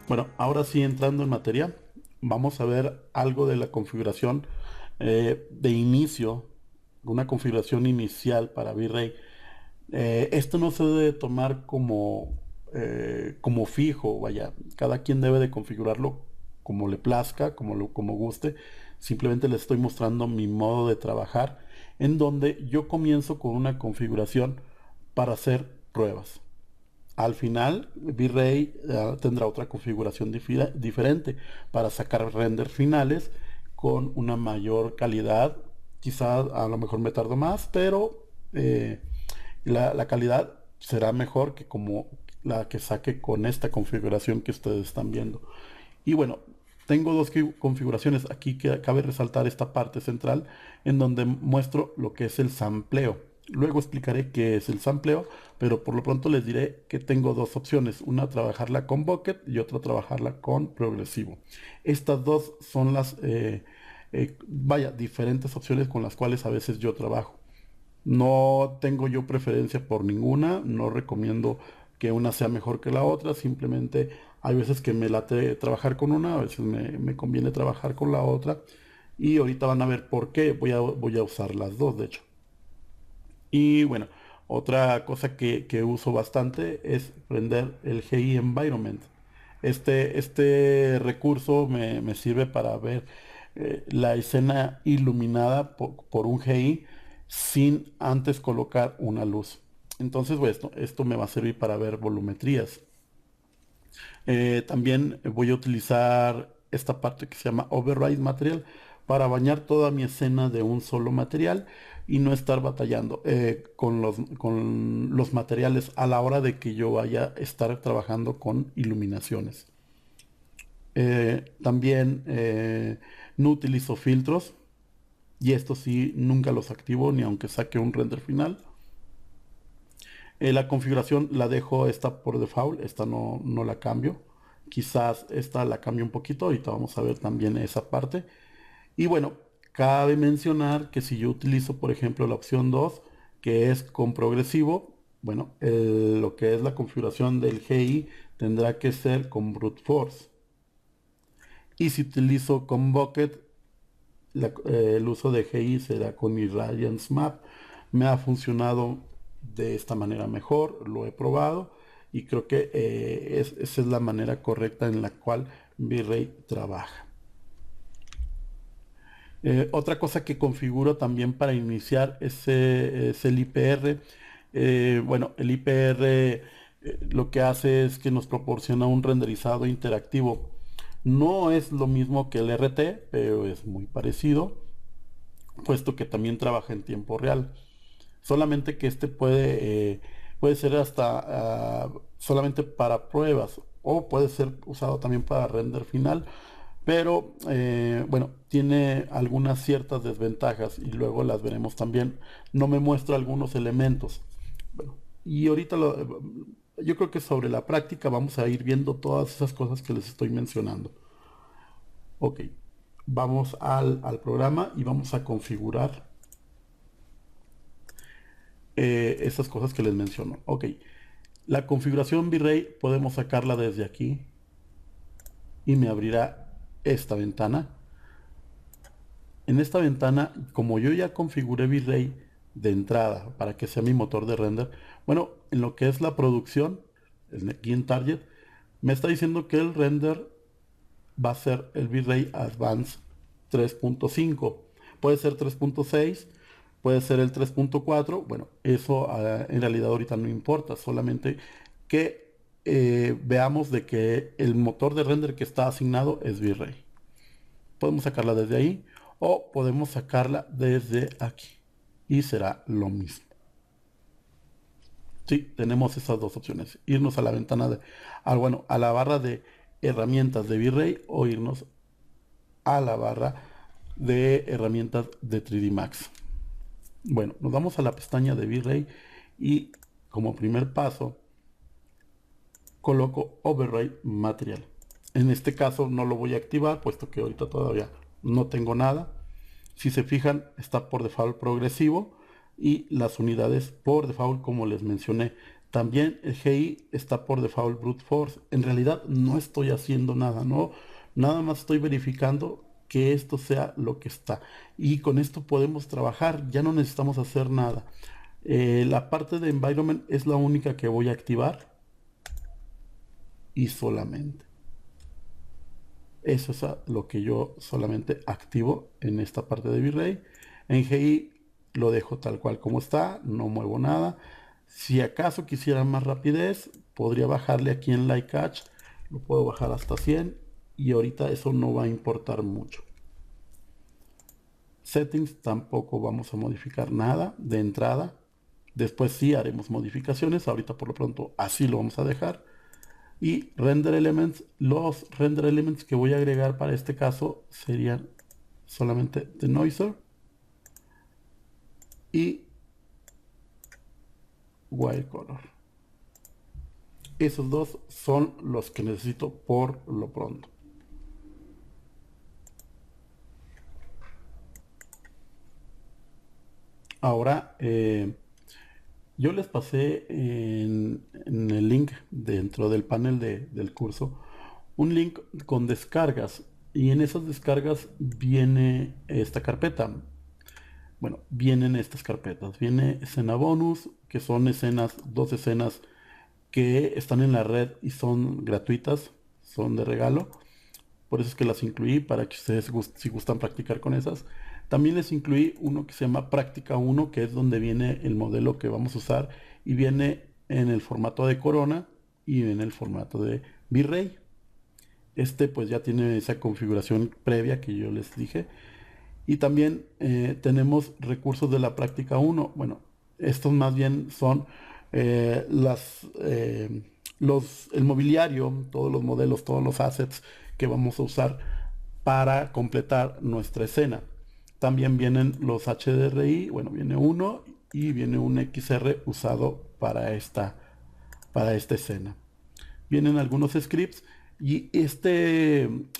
Bueno, ahora sí entrando en materia, vamos a ver algo de la configuración de inicio, una configuración inicial para Virrey. Esto no se debe tomar como fijo, vaya, cada quien debe de configurarlo como le plazca, como guste. Simplemente les estoy mostrando mi modo de trabajar, en donde yo comienzo con una configuración para hacer pruebas. Al final, V-Ray tendrá otra configuración diferente para sacar renders finales con una mayor calidad. Quizás a lo mejor me tardo más, pero la calidad será mejor que como la que saque con esta configuración que ustedes están viendo. Y bueno, tengo dos configuraciones. Aquí que cabe resaltar esta parte central en donde muestro lo que es el sampleo. Luego explicaré qué es el sampleo, pero por lo pronto les diré que tengo dos opciones. Una trabajarla con bucket y otra trabajarla con progresivo. Estas dos son diferentes opciones con las cuales a veces yo trabajo. No tengo yo preferencia por ninguna, no recomiendo que una sea mejor que la otra, simplemente hay veces que me late trabajar con una, a veces me conviene trabajar con la otra y ahorita van a ver por qué voy a usar las dos, de hecho. Y bueno, otra cosa que uso bastante es prender el GI Environment. Este recurso me sirve para ver la escena iluminada por un GI sin antes colocar una luz. Entonces, bueno, esto me va a servir para ver volumetrías. También voy a utilizar esta parte que se llama Override Material para bañar toda mi escena de un solo material y no estar batallando con los materiales a la hora de que yo vaya a estar trabajando con iluminaciones. También no utilizo filtros y esto sí nunca los activo ni aunque saque un render final. La configuración la dejo esta por default, esta no la cambio. Quizás esta la cambio un poquito, ahorita vamos a ver también esa parte. Y bueno, cabe mencionar que si yo utilizo, por ejemplo, la opción 2 que es con progresivo, bueno, lo que es la configuración del GI tendrá que ser con brute force. Y si utilizo con bucket, el uso de GI será con Irradiance Map. Me ha funcionado de esta manera mejor, lo he probado y creo que esa es la manera correcta en la cual V-Ray trabaja. Otra cosa que configuro también para iniciar es el IPR. Bueno, el IPR lo que hace es que nos proporciona un renderizado interactivo. No es lo mismo que el RT, pero es muy parecido, puesto que también trabaja en tiempo real. Solamente que este puede ser hasta solamente para pruebas o puede ser usado también para render final. Pero bueno, tiene algunas ciertas desventajas y luego las veremos también. No me muestra algunos elementos. Bueno, y ahorita yo creo que sobre la práctica vamos a ir viendo todas esas cosas que les estoy mencionando. Ok, vamos al programa y vamos a configurar esas cosas que les menciono. Ok, la configuración V-Ray podemos sacarla desde aquí y me abrirá esta ventana. En esta ventana, como yo ya configuré V-Ray de entrada para que sea mi motor de render, bueno, en lo que es la producción, aquí en Target, me está diciendo que el render va a ser el V-Ray Advance 3.5. Puede ser 3.6, puede ser el 3.4. Bueno, eso en realidad ahorita no importa, solamente que veamos de que el motor de render que está asignado es V-Ray. Podemos sacarla desde ahí o podemos sacarla desde aquí y será lo mismo. Sí, tenemos esas dos opciones. Irnos a la ventana bueno, a la barra de herramientas de V-Ray o irnos a la barra de herramientas de 3D Max. Bueno, nos vamos a la pestaña de V-Ray y como primer paso coloco Override Material. En este caso no lo voy a activar puesto que ahorita todavía no tengo nada. Si se fijan, está por default progresivo y las unidades por default, como les mencioné, También el GI está por default brute force. En realidad no estoy haciendo nada, no, nada más estoy verificando que esto sea lo que está. Y con esto podemos trabajar, ya no necesitamos hacer nada. La parte de environment es la única que voy a activar y solamente. Eso es lo que yo solamente activo en esta parte de V-Ray. En GI lo dejo tal cual como está, no muevo nada. Si acaso quisiera más rapidez, podría bajarle aquí en Light Catch, lo puedo bajar hasta 100 y ahorita eso no va a importar mucho. Settings tampoco vamos a modificar nada de entrada. Después sí haremos modificaciones, ahorita por lo pronto así lo vamos a dejar. Y render elements, los render elements que voy a agregar para este caso serían solamente denoiser y white color. Esos dos son los que necesito por lo pronto. Ahora, yo les pasé en el link dentro del panel del curso un link con descargas y en esas descargas viene esta carpeta. Bueno, vienen estas carpetas. Viene escena bonus, que son escenas, dos escenas que están en la red y son gratuitas, son de regalo. Por eso es que las incluí para que ustedes si gustan practicar con esas. También les incluí uno que se llama Práctica 1, que es donde viene el modelo que vamos a usar y viene en el formato de Corona y en el formato de V-Ray. Este pues ya tiene esa configuración previa que yo les dije. Y también tenemos recursos de la práctica 1. Bueno, estos más bien son el mobiliario, todos los modelos, todos los assets que vamos a usar para completar nuestra escena. También vienen los HDRI, bueno, viene uno y viene un XR usado para esta escena. Vienen algunos scripts y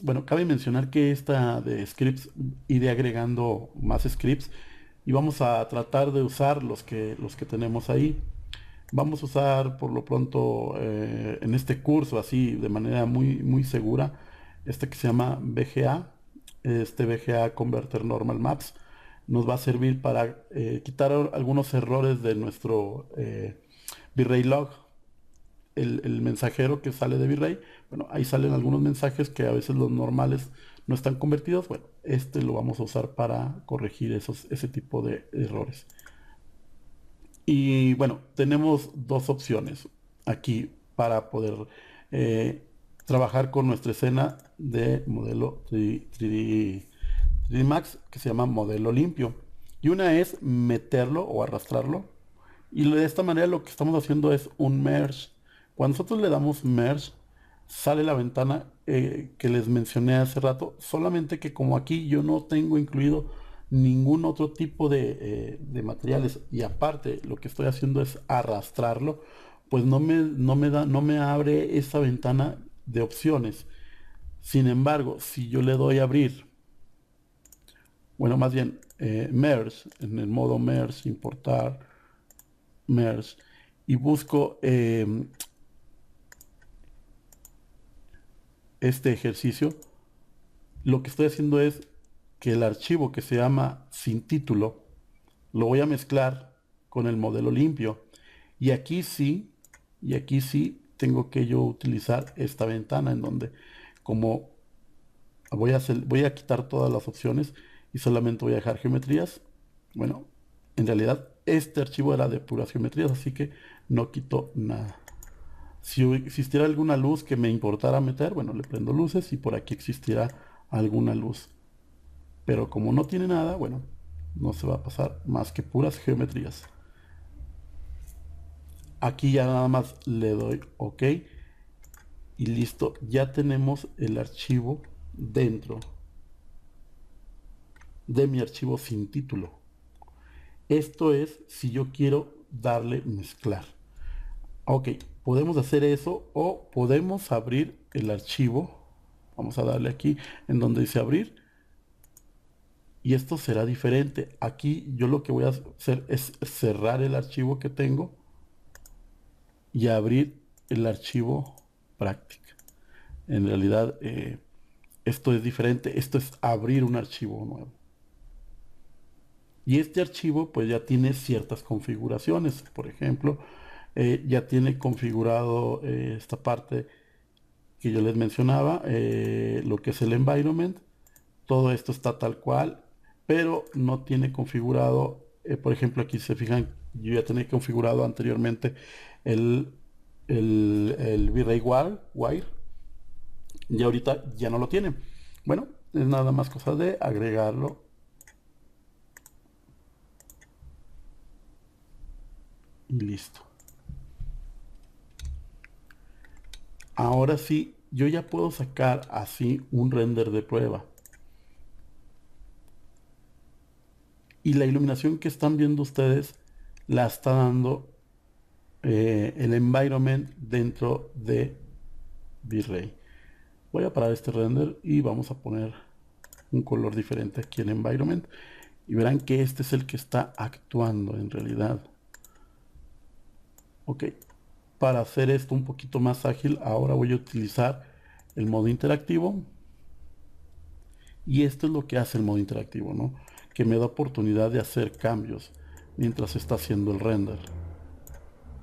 bueno, cabe mencionar que esta de scripts iré agregando más scripts y vamos a tratar de usar los que tenemos ahí. Vamos a usar por lo pronto en este curso así de manera muy segura este que se llama VGA, este VGA Converter Normal Maps nos va a servir para quitar algunos errores de nuestro V-Ray log, el mensajero que sale de V-Ray. Bueno, ahí salen algunos mensajes que a veces los normales no están convertidos. Bueno, este lo vamos a usar para corregir ese tipo de errores. Y bueno, tenemos dos opciones aquí para poder trabajar con nuestra escena de modelo 3D Max que se llama modelo limpio. Y una es meterlo o arrastrarlo. Y de esta manera lo que estamos haciendo es un merge. Cuando nosotros le damos merge, sale la ventana que les mencioné hace rato. Solamente que como aquí yo no tengo incluido ningún otro tipo de materiales y aparte lo que estoy haciendo es arrastrarlo, pues no me abre esa ventana de opciones. Sin embargo, si yo le doy a abrir, bueno, más bien merge, en el modo merge, importar, merge, y busco este ejercicio, lo que estoy haciendo es que el archivo que se llama sin título lo voy a mezclar con el modelo limpio. Y aquí sí, y aquí sí tengo que yo utilizar esta ventana en donde como voy a quitar todas las opciones y solamente voy a dejar geometrías. Bueno, en realidad este archivo era de puras geometrías, así que no quito nada. Si existiera alguna luz que me importara meter, bueno, le prendo luces y por aquí existirá alguna luz. Pero como no tiene nada, bueno, no se va a pasar más que puras geometrías. Aquí ya nada más le doy OK y listo, ya tenemos el archivo dentro de mi archivo sin título. Esto es si yo quiero darle mezclar. Ok, podemos hacer eso o podemos abrir el archivo. Vamos a darle aquí en donde dice abrir. Y esto será diferente. Aquí yo lo que voy a hacer es cerrar el archivo que tengo. y abrir el archivo práctica. En realidad, esto es diferente. Esto es abrir un archivo nuevo. Y este archivo pues ya tiene ciertas configuraciones. Por ejemplo, ya tiene configurado esta parte que yo les mencionaba, lo que es el environment. Todo esto está tal cual, pero no tiene configurado, por ejemplo, aquí se fijan, yo ya tenía configurado anteriormente el, el V-Ray Wire, y ahorita ya no lo tiene. Bueno, es nada más cosa de agregarlo y listo. Ahora sí, yo ya puedo sacar así un render de prueba. Y la iluminación que están viendo ustedes la está dando el environment dentro de V-Ray. Voy a parar este render y vamos a poner un color diferente aquí en environment. Y verán que este es el que está actuando en realidad. Ok. Para hacer esto un poquito más ágil, ahora voy a utilizar el modo interactivo. Y esto es lo que hace el modo interactivo, ¿no? Que me da oportunidad de hacer cambios mientras está haciendo el render.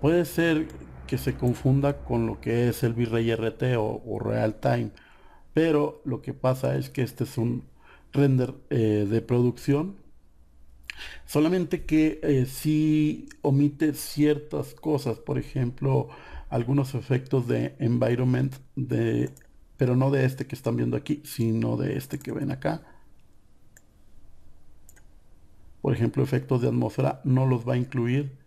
Puede ser que se confunda con lo que es el V-Ray RT o Real Time, pero lo que pasa es que este es un render de producción, solamente que si omite ciertas cosas, por ejemplo, algunos efectos de environment, pero no de este que están viendo aquí, sino de este que ven acá. Por ejemplo, efectos de atmósfera no los va a incluir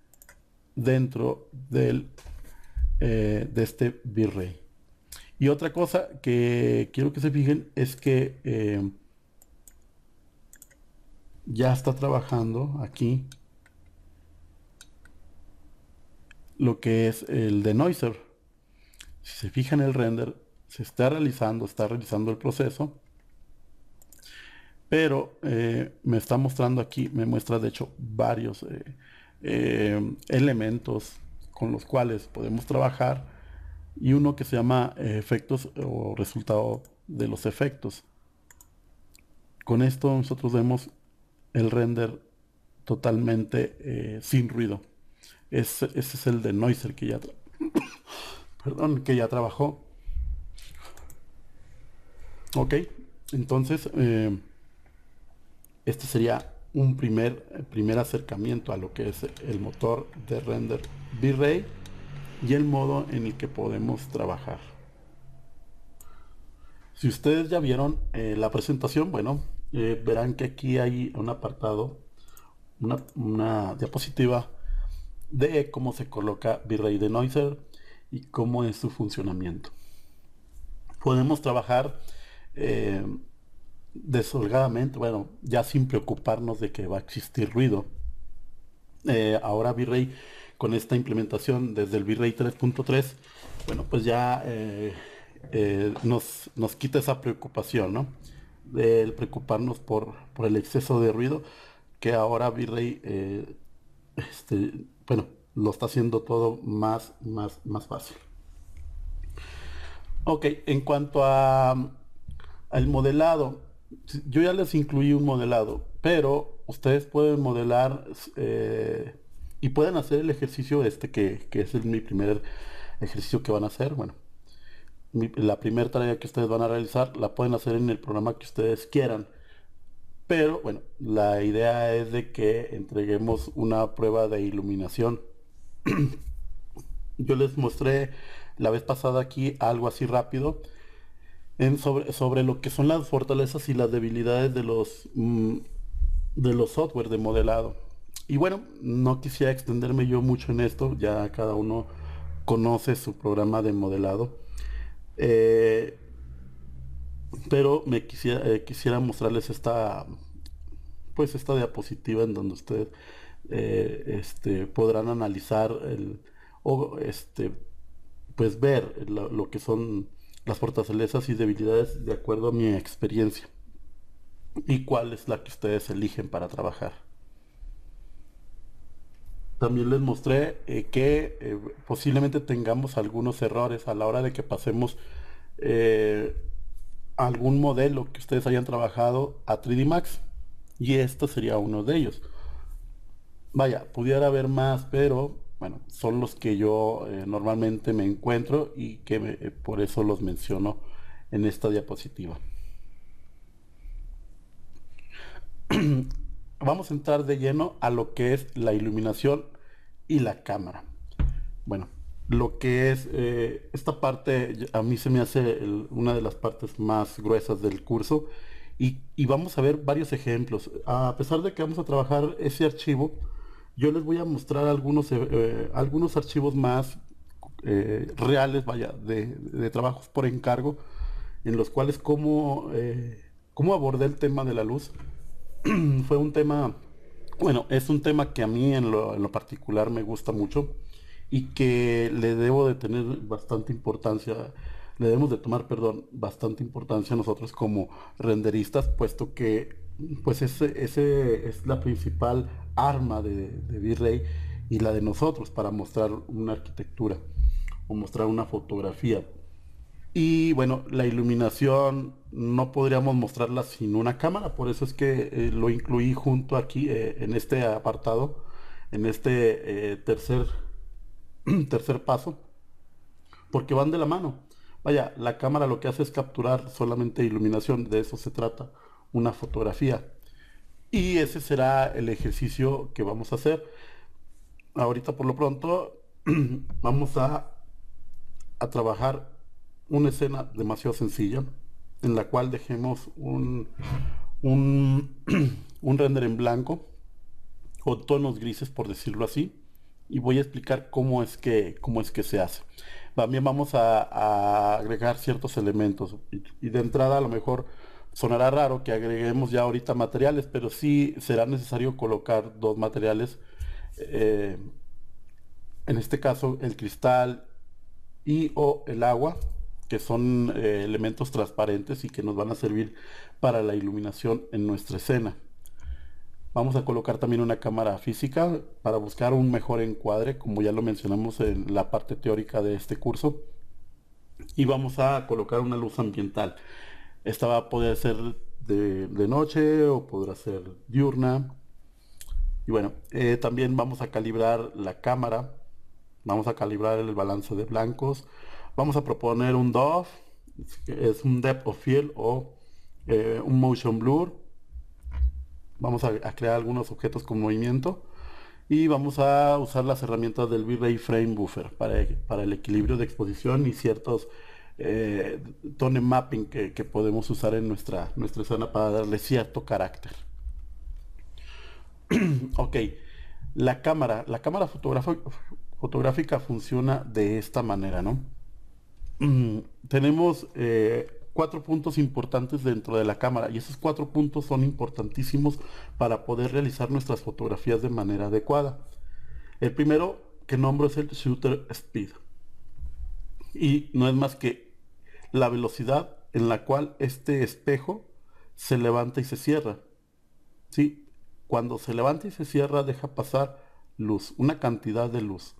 dentro de este V-Ray. Y otra cosa que quiero que se fijen es que ya está trabajando aquí lo que es el denoiser. Si se fijan el render, se está realizando el proceso, pero me está mostrando aquí, me muestra de hecho varios elementos con los cuales podemos trabajar, y uno que se llama efectos o resultado de los efectos. Con esto nosotros vemos el render totalmente sin ruido. Ese es el de Noiser que ya, perdón, que ya trabajó. Ok, entonces este sería un primer acercamiento a lo que es el motor de render V-Ray y el modo en el que podemos trabajar. Si ustedes ya vieron la presentación, bueno, verán que aquí hay un apartado, una diapositiva de cómo se coloca V-Ray Denoiser y cómo es su funcionamiento. Podemos trabajar eh, desholgadamente, bueno, ya sin preocuparnos de que va a existir ruido. Ahora V-Ray, con esta implementación desde el V-Ray 3.3, bueno, pues ya nos quita esa preocupación, ¿no? De preocuparnos por el exceso de ruido, que ahora V-Ray, bueno, lo está haciendo todo más fácil. Ok, en cuanto al modelado, yo ya les incluí un modelado, pero ustedes pueden modelar y pueden hacer el ejercicio este que es mi primer ejercicio que van a hacer. Bueno, la primera tarea que ustedes van a realizar la pueden hacer en el programa que ustedes quieran, pero bueno, la idea es de que entreguemos una prueba de iluminación. Yo les mostré la vez pasada aquí algo así rápido sobre lo que son las fortalezas y las debilidades de los software de modelado. Y bueno, no quisiera extenderme yo mucho en esto, ya cada uno conoce su programa de modelado. Eh, pero quisiera mostrarles esta diapositiva en donde ustedes podrán analizar o pues ver lo que son las fortalezas y debilidades de acuerdo a mi experiencia y cuál es la que ustedes eligen para trabajar. También les mostré que posiblemente tengamos algunos errores a la hora de que pasemos eh, algún modelo que ustedes hayan trabajado a 3D Max. Y esto sería uno de ellos. Vaya, pudiera haber más, pero bueno, son los que yo normalmente me encuentro y que por eso los menciono en esta diapositiva. Vamos a entrar de lleno a lo que es la iluminación y la cámara. Bueno, lo que es esta parte a mí se me hace una de las partes más gruesas del curso y vamos a ver varios ejemplos. A pesar de que vamos a trabajar ese archivo, yo les voy a mostrar algunos archivos más reales, vaya, de trabajos por encargo, en los cuales cómo abordé el tema de la luz. Fue un tema, bueno, es un tema que a mí en lo particular me gusta mucho y que le debo de tener bastante importancia, le debemos de tomar, perdón, bastante importancia nosotros como renderistas, puesto que pues ese es la principal arma de V-Ray y la de nosotros para mostrar una arquitectura o mostrar una fotografía. Y bueno, la iluminación no podríamos mostrarla sin una cámara, por eso es que lo incluí junto aquí en este apartado, en este tercer paso, porque van de la mano. Vaya, la cámara lo que hace es capturar solamente iluminación, de eso se trata, una fotografía. Y ese será el ejercicio que vamos a hacer. Ahorita por lo pronto vamos a trabajar una escena demasiado sencilla en la cual dejemos un, un render en blanco o tonos grises por decirlo así y voy a explicar cómo es que se hace. También vamos a agregar ciertos elementos y de entrada a lo mejor sonará raro que agreguemos ya ahorita materiales, pero sí será necesario colocar dos materiales, eh, en este caso el cristal y o el agua, que son elementos transparentes y que nos van a servir para la iluminación en nuestra escena. Vamos a colocar también una cámara física para buscar un mejor encuadre, como ya lo mencionamos en la parte teórica de este curso. Y vamos a colocar una luz ambiental. Esta va a poder ser de noche o podrá ser diurna. Y bueno, también vamos a calibrar la cámara. Vamos a calibrar el balance de blancos. Vamos a proponer un DOF, que es un Depth of Field o un Motion Blur. Vamos a crear algunos objetos con movimiento y vamos a usar las herramientas del V-Ray Frame Buffer para el equilibrio de exposición y ciertos tone mapping que podemos usar en nuestra escena para darle cierto carácter. Ok, la cámara fotográfica funciona de esta manera, ¿no? Tenemos cuatro puntos importantes dentro de la cámara y esos cuatro puntos son importantísimos para poder realizar nuestras fotografías de manera adecuada. El primero que nombro es el shutter speed y no es más que la velocidad en la cual este espejo se levanta y se cierra. ¿Sí? Cuando se levanta y se cierra deja pasar luz, una cantidad de luz.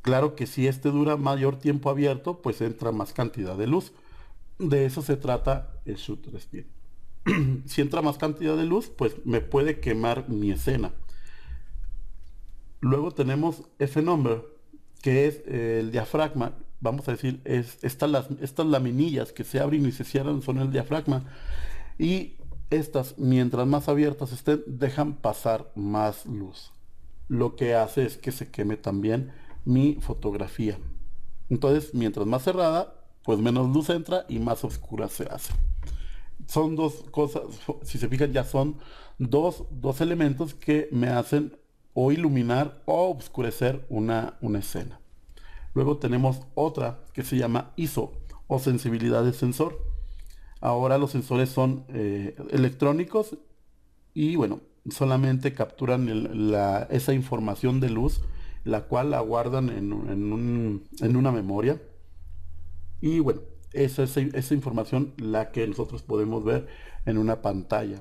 Claro que si este dura mayor tiempo abierto, pues entra más cantidad de luz. De eso se trata el shutter speed. Si entra más cantidad de luz, pues me puede quemar mi escena. Luego tenemos F-number, que es el diafragma. Vamos a decir, estas laminillas que se abren y se cierran son el diafragma. Y estas, mientras más abiertas estén, dejan pasar más luz. Lo que hace es que se queme también mi fotografía. Entonces, mientras más cerrada, pues menos luz entra y más oscura se hace. Son dos cosas, si se fijan, ya son dos elementos que me hacen o iluminar o oscurecer una escena. Luego tenemos otra que se llama ISO o sensibilidad de sensor. Ahora los sensores son electrónicos y bueno, solamente capturan esa información de luz, la cual la guardan en una memoria. Y bueno, esa información la que nosotros podemos ver en una pantalla.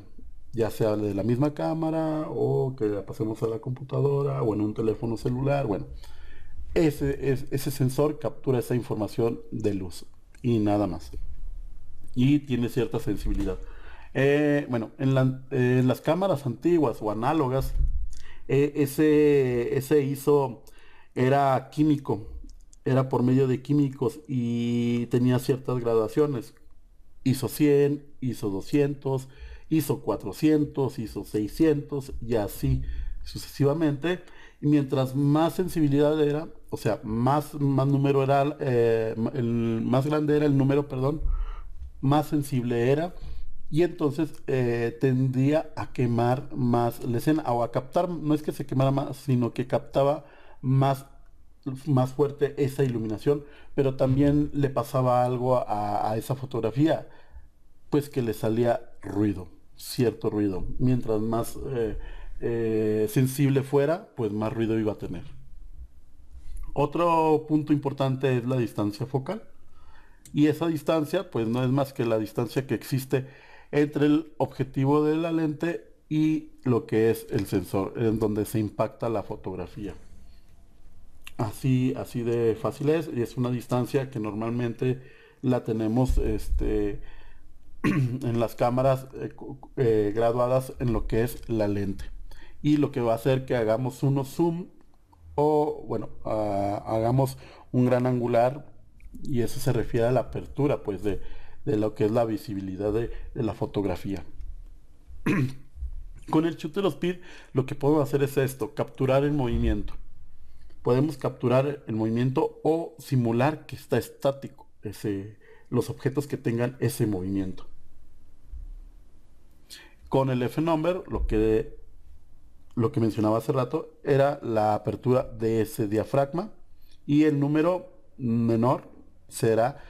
ya sea de la misma cámara o que la pasemos a la computadora o en un teléfono celular. Bueno, ese sensor captura esa información de luz y nada más. Y tiene cierta sensibilidad. Bueno, en las cámaras antiguas o análogas, ese ISO era químico, era por medio de químicos y tenía ciertas graduaciones. ISO 100, ISO 200, ISO 400, ISO 600 y así sucesivamente. Y mientras más sensibilidad era, o sea, más número era, más grande era el número, perdón, más sensible era y entonces tendría a quemar más la escena o a captar, no es que se quemara más, sino que captaba más, más fuerte esa iluminación, pero también le pasaba algo a esa fotografía, pues que le salía ruido, cierto ruido. Mientras más sensible fuera, pues más ruido iba a tener. Otro punto importante es la distancia focal. Y esa distancia, pues no es más que la distancia que existe entre el objetivo de la lente y lo que es el sensor, en donde se impacta la fotografía. Así de fácil es, y es una distancia que normalmente la tenemos en las cámaras graduadas en lo que es la lente. Y lo que va a hacer que hagamos unos zoom o, bueno, hagamos un gran angular y eso se refiere a la apertura, pues, de lo que es la visibilidad de la fotografía. Con el shutter speed lo que podemos hacer es esto, capturar el movimiento. Podemos capturar el movimiento o simular que está estático los objetos que tengan ese movimiento. Con el F-number, lo que mencionaba hace rato, era la apertura de ese diafragma y el número menor será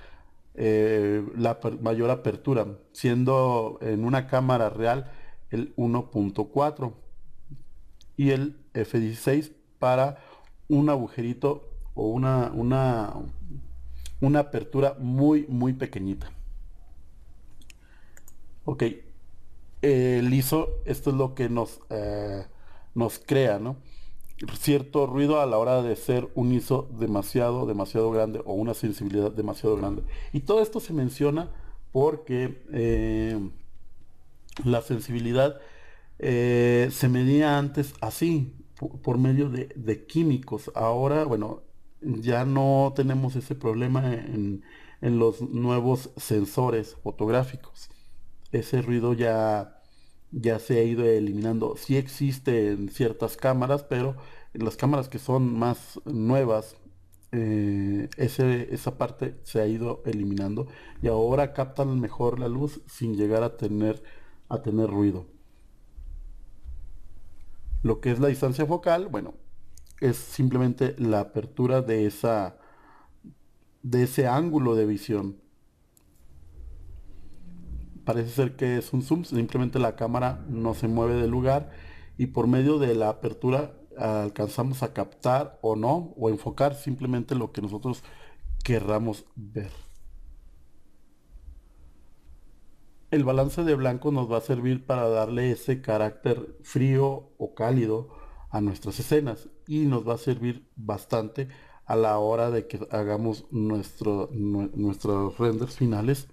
la mayor apertura, siendo en una cámara real el 1.4 y el F16 para un agujerito o una apertura muy pequeñita. Ok, el ISO, esto es lo que nos crea, ¿no? Cierto ruido a la hora de ser un ISO demasiado grande o una sensibilidad demasiado grande. Y todo esto se menciona porque la sensibilidad se medía antes así, por medio de químicos. Ahora, bueno, ya no tenemos ese problema en los nuevos sensores fotográficos. Ese ruido ya se ha ido eliminando. Sí existe en ciertas cámaras, pero en las cámaras que son más nuevas, esa parte se ha ido eliminando y ahora captan mejor la luz sin llegar a tener ruido. Lo que es la distancia focal, bueno, es simplemente la apertura de ese ángulo de visión. Parece ser que es un zoom, simplemente la cámara no se mueve del lugar y por medio de la apertura alcanzamos a captar o no, o enfocar simplemente lo que nosotros querramos ver. El balance de blanco nos va a servir para darle ese carácter frío o cálido a nuestras escenas y nos va a servir bastante a la hora de que hagamos nuestros renders finales.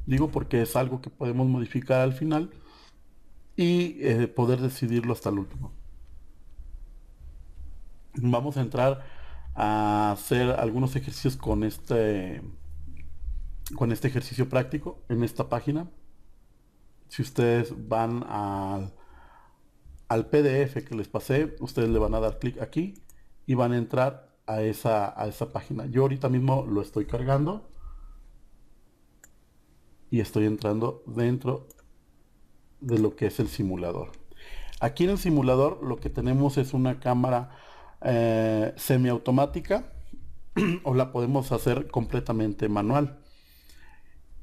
Digo porque es algo que podemos modificar al final y poder decidirlo hasta el último. Vamos a entrar a hacer algunos ejercicios con este ejercicio práctico en esta página. Si ustedes van al PDF que les pasé, ustedes le van a dar clic aquí y van a entrar a esa página. Yo ahorita mismo lo estoy cargando y estoy entrando dentro de lo que es el simulador. Aquí en el simulador lo que tenemos es una cámara semiautomática o la podemos hacer completamente manual.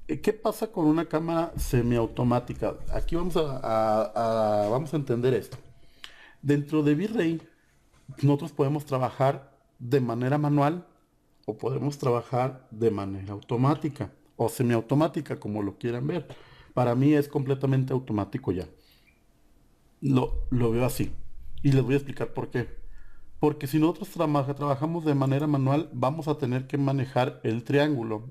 ¿Qué pasa con una cámara semiautomática? Aquí vamos a entender esto. Dentro de V-Ray, nosotros podemos trabajar de manera manual o podemos trabajar de manera automática o semiautomática, como lo quieran ver. Para mí es completamente automático ya. lo veo así. Y les voy a explicar por qué. Porque si nosotros trabajamos de manera manual, vamos a tener que manejar el triángulo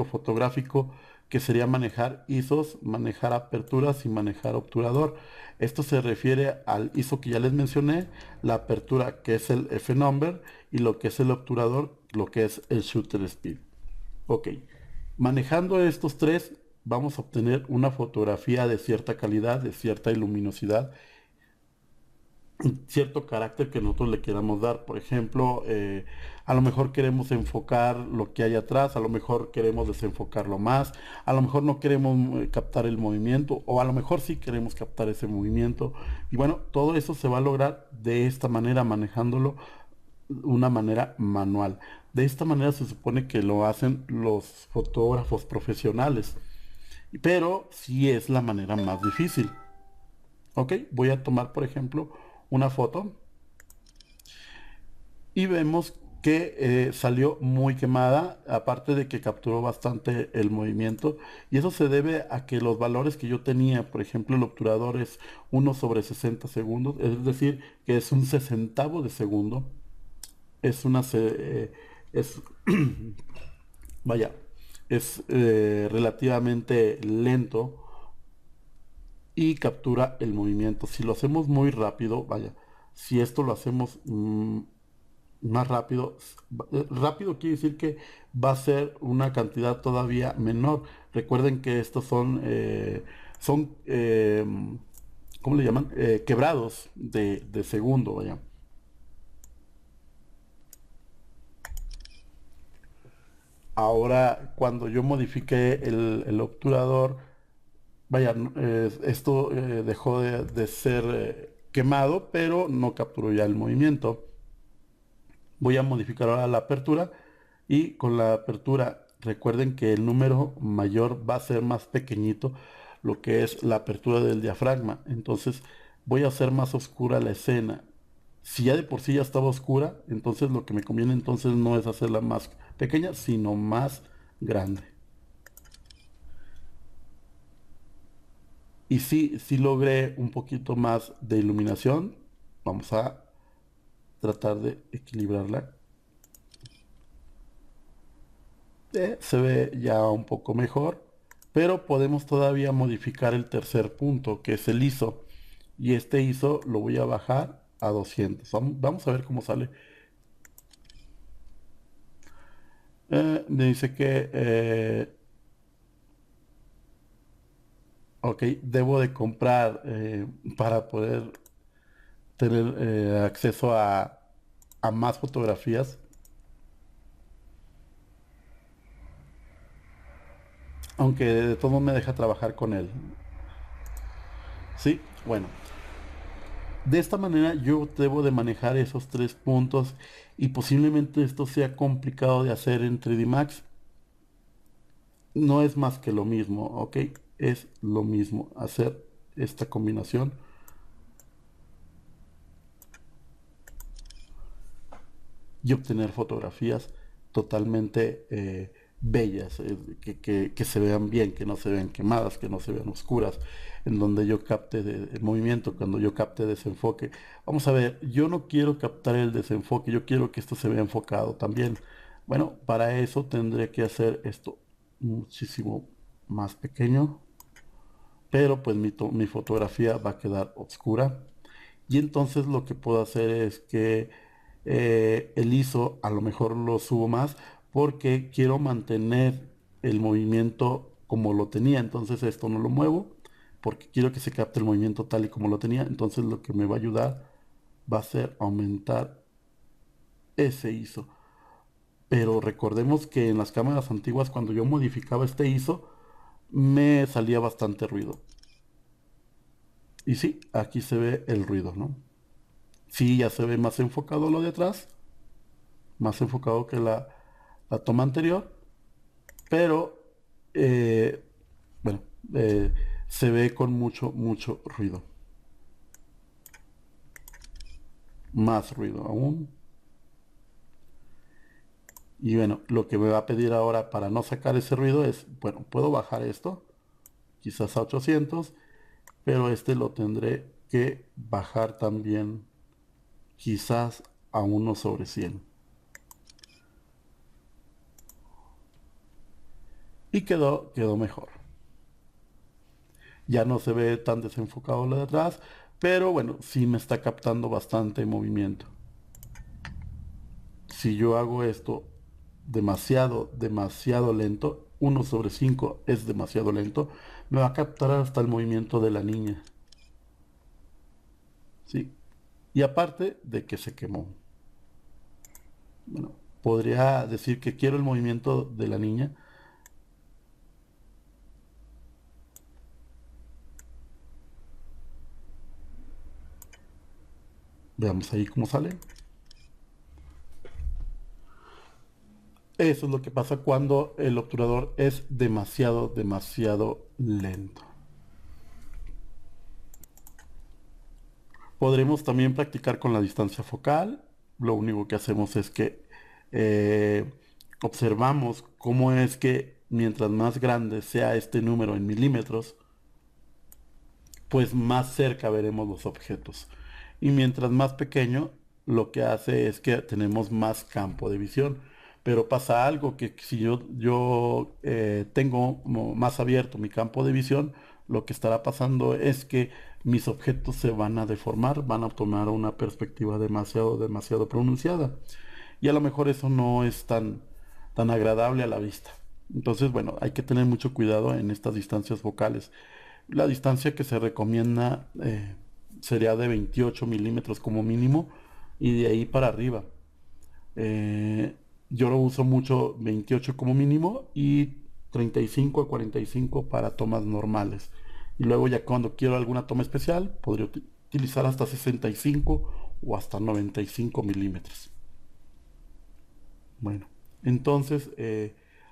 fotográfico, que sería manejar ISOs, manejar aperturas y manejar obturador. Esto se refiere al ISO que ya les mencioné, la apertura que es el F-number y lo que es el obturador, lo que es el shutter speed. Ok, manejando estos tres, vamos a obtener una fotografía de cierta calidad, de cierta luminosidad, cierto carácter que nosotros le queramos dar. Por ejemplo, a lo mejor queremos enfocar lo que hay atrás, a lo mejor queremos desenfocarlo más, a lo mejor no queremos captar el movimiento, o a lo mejor sí queremos captar ese movimiento. Y bueno, todo eso se va a lograr de esta manera, manejándolo de una manera manual. De esta manera se supone que lo hacen los fotógrafos profesionales, pero sí es la manera más difícil. Ok, voy a tomar por ejemplo una foto y vemos que salió muy quemada, aparte de que capturó bastante el movimiento, y eso se debe a que los valores que yo tenía, por ejemplo, el obturador es 1/60 segundos, es decir, que es un sesentavo de segundo, es una, es, vaya, es relativamente lento y captura el movimiento. Si lo hacemos muy rápido, vaya, si esto lo hacemos más rápido, rápido quiere decir que va a ser una cantidad todavía menor. Recuerden que estos son ¿cómo le llaman? Quebrados de segundo, vaya. Ahora, cuando yo modifiqué el obturador, vaya, esto dejó de ser quemado, pero no capturó ya el movimiento. Voy a modificar ahora la apertura, y con la apertura recuerden que el número mayor va a ser más pequeñito, lo que es la apertura del diafragma. Entonces voy a hacer más oscura la escena. Si ya de por sí ya estaba oscura, entonces lo que me conviene entonces no es hacerla más pequeña, sino más grande. Y si logré un poquito más de iluminación. Vamos a tratar de equilibrarla. Se ve ya un poco mejor, pero podemos todavía modificar el tercer punto, que es el ISO. Y este ISO lo voy a bajar a 200. Vamos a ver cómo sale. Me dice que, ok, debo de comprar para poder tener acceso a más fotografías, aunque de todo me deja trabajar con él. Sí, bueno. De esta manera yo debo de manejar esos tres puntos, y posiblemente esto sea complicado de hacer en 3D Max. No es más que lo mismo, ¿ok? Es lo mismo hacer esta combinación y obtener fotografías totalmente bellas, que se vean bien, que no se vean quemadas, que no se vean oscuras, en donde yo capte el movimiento, cuando yo capte desenfoque. Vamos a ver, yo no quiero captar el desenfoque, yo quiero que esto se vea enfocado también. Bueno, para eso tendré que hacer esto muchísimo más pequeño, pero pues mi fotografía va a quedar oscura. Y entonces lo que puedo hacer es que el ISO a lo mejor lo subo más, porque quiero mantener el movimiento como lo tenía. Entonces esto no lo muevo, porque quiero que se capte el movimiento tal y como lo tenía. Entonces lo que me va a ayudar va a ser aumentar ese ISO. Pero recordemos que en las cámaras antiguas, cuando yo modificaba este ISO, me salía bastante ruido. Y sí, aquí se ve el ruido, ¿no? Sí, ya se ve más enfocado lo de atrás, más enfocado que la toma anterior, pero eh, bueno, se ve con mucho ruido, más ruido aún. Y bueno, lo que me va a pedir ahora para no sacar ese ruido es, bueno, puedo bajar esto, quizás a 800, pero este lo tendré que bajar también quizás a 1/100. Y quedó mejor. Ya no se ve tan desenfocado lo de atrás, pero bueno, sí me está captando bastante movimiento. Si yo hago esto demasiado lento, 1/5 es demasiado lento, me va a captar hasta el movimiento de la niña. ¿Sí? Y aparte de que se quemó. Bueno, podría decir que quiero el movimiento de la niña. Veamos ahí cómo sale. Eso es lo que pasa cuando el obturador es demasiado lento. Podremos también practicar con la distancia focal. Lo único que hacemos es que eh, observamos cómo es que mientras más grande sea este número en milímetros, pues más cerca veremos los objetos. Y mientras más pequeño, lo que hace es que tenemos más campo de visión. Pero pasa algo que si yo tengo más abierto mi campo de visión, lo que estará pasando es que mis objetos se van a deformar, van a tomar una perspectiva demasiado pronunciada. Y a lo mejor eso no es tan agradable a la vista. Entonces, bueno, hay que tener mucho cuidado en estas distancias focales. La distancia que se recomienda sería de 28 milímetros como mínimo y de ahí para arriba. Eh, yo lo uso mucho 28 como mínimo y 35 a 45 para tomas normales. Y luego ya cuando quiero alguna toma especial, podría utilizar hasta 65 o hasta 95 milímetros. Bueno, entonces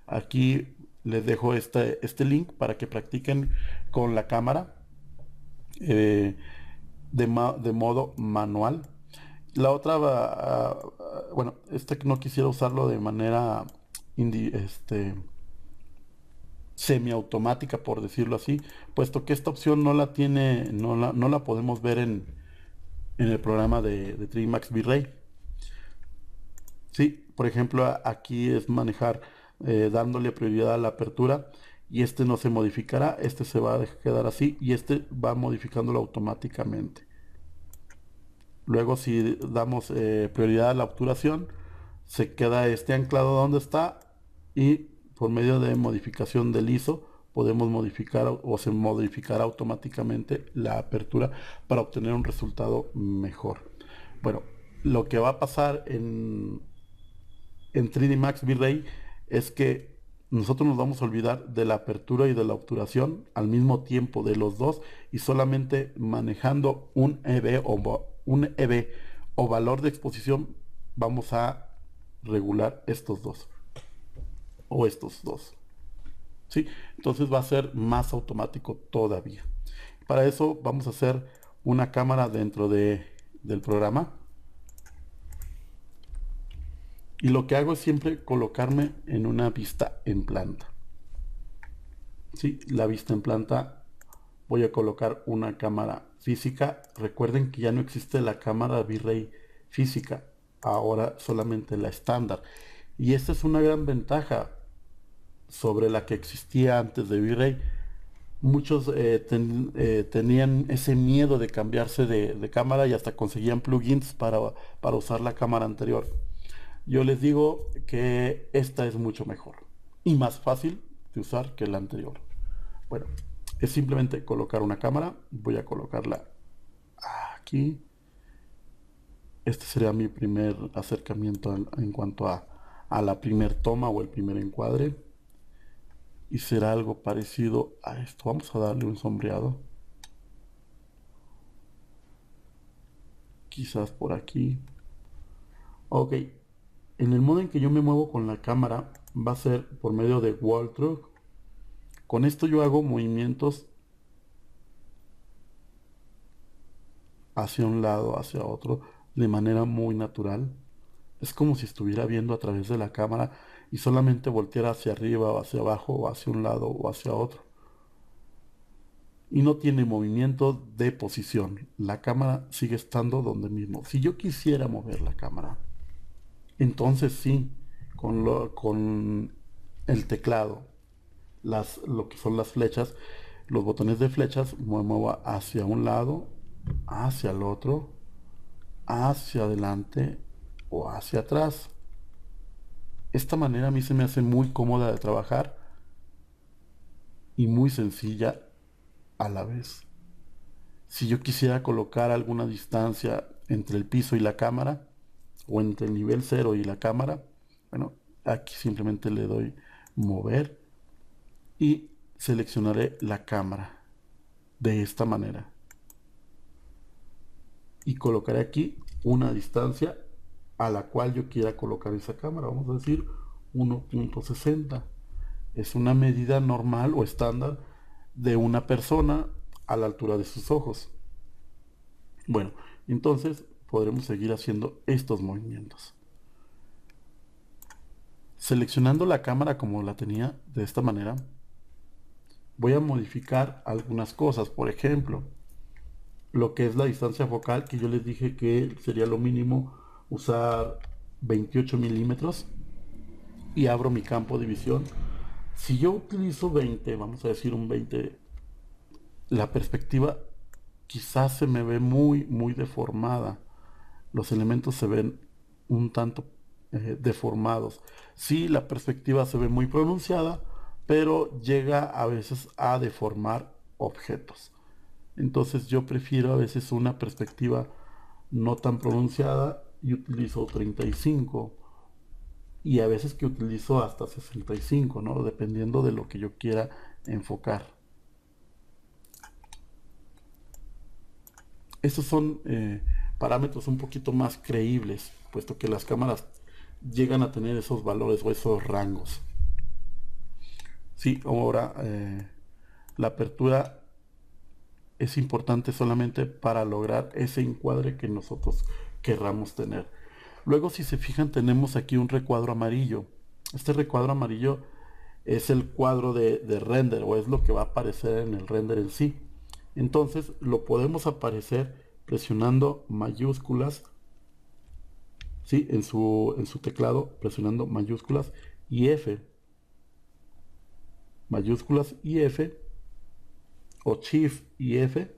aquí les dejo este link para que practiquen con la cámara eh, de modo manual. La otra, bueno, este no quisiera usarlo de manera semiautomática, por decirlo así, puesto que esta opción no la tiene, no la podemos ver en el programa de 3D Max V-Ray. Sí, por ejemplo, aquí es manejar dándole prioridad a la apertura y este no se modificará, este se va a quedar así y este va modificándolo automáticamente. Luego si damos prioridad a la obturación, se queda este anclado donde está y por medio de modificación del ISO podemos modificar o se modificará automáticamente la apertura para obtener un resultado mejor. Bueno, lo que va a pasar en 3D Max V-Ray es que nosotros nos vamos a olvidar de la apertura y de la obturación al mismo tiempo de los dos y solamente manejando un EV o valor de exposición vamos a regular estos dos o estos dos. ¿Sí? Entonces va a ser más automático todavía. Para eso vamos a hacer una cámara dentro del programa. Y lo que hago es siempre colocarme en una vista en planta. ¿Sí? La vista en planta voy a colocar una cámara física. Recuerden que ya no existe la cámara V-Ray física, ahora solamente la estándar. Y esta es una gran ventaja sobre la que existía antes de V-Ray. Muchos tenían ese miedo de cambiarse de cámara y hasta conseguían plugins para usar la cámara anterior. Yo les digo que esta es mucho mejor y más fácil de usar que la anterior. Bueno, es simplemente colocar una cámara. Voy a colocarla aquí. Este sería mi primer acercamiento en cuanto a la primer toma o el primer encuadre. Y será algo parecido a esto. Vamos a darle un sombreado. Quizás por aquí. Ok. En el modo en que yo me muevo con la cámara va a ser por medio de Wall Truck. Con esto yo hago movimientos hacia un lado, hacia otro, de manera muy natural. Es como si estuviera viendo a través de la cámara y solamente volteara hacia arriba o hacia abajo o hacia un lado o hacia otro. y no tiene movimiento de posición. La cámara sigue estando donde mismo. Si yo quisiera mover la cámara, entonces sí, con el teclado, lo que son las flechas, los botones de flechas, me muevo hacia un lado, hacia el otro, hacia adelante o hacia atrás. Esta manera a mí se me hace muy cómoda de trabajar y muy sencilla a la vez. Si yo quisiera colocar alguna distancia entre el piso y la cámara, o entre el nivel cero y la cámara, bueno, aquí simplemente le doy mover y seleccionaré la cámara de esta manera. Y colocaré aquí una distancia a la cual yo quiera colocar esa cámara. Vamos a decir 1.60. Es una medida normal o estándar de una persona a la altura de sus ojos. Bueno, entonces podremos seguir haciendo estos movimientos. Seleccionando la cámara como la tenía de esta manera, voy a modificar algunas cosas. Por ejemplo, lo que es la distancia focal, que yo les dije que sería lo mínimo usar 28 milímetros, y abro mi campo de visión. Si yo utilizo 20, vamos a decir un 20, la perspectiva quizás se me ve muy deformada. Los elementos se ven un tanto deformados. Sí, la perspectiva se ve muy pronunciada, pero llega a veces a deformar objetos. Entonces yo prefiero a veces una perspectiva no tan pronunciada y utilizo 35, y a veces que utilizo hasta 65, ¿no? Dependiendo de lo que yo quiera enfocar. Estos son parámetros un poquito más creíbles, puesto que las cámaras llegan a tener esos valores o esos rangos. Sí, ahora la apertura es importante solamente para lograr ese encuadre que nosotros querramos tener. Luego, si se fijan, tenemos aquí un recuadro amarillo. Este recuadro amarillo es el cuadro de render, o es lo que va a aparecer en el render en sí. Entonces lo podemos aparecer presionando mayúsculas, ¿sí? En su teclado, presionando mayúsculas y F, mayúsculas y F, o Shift y F,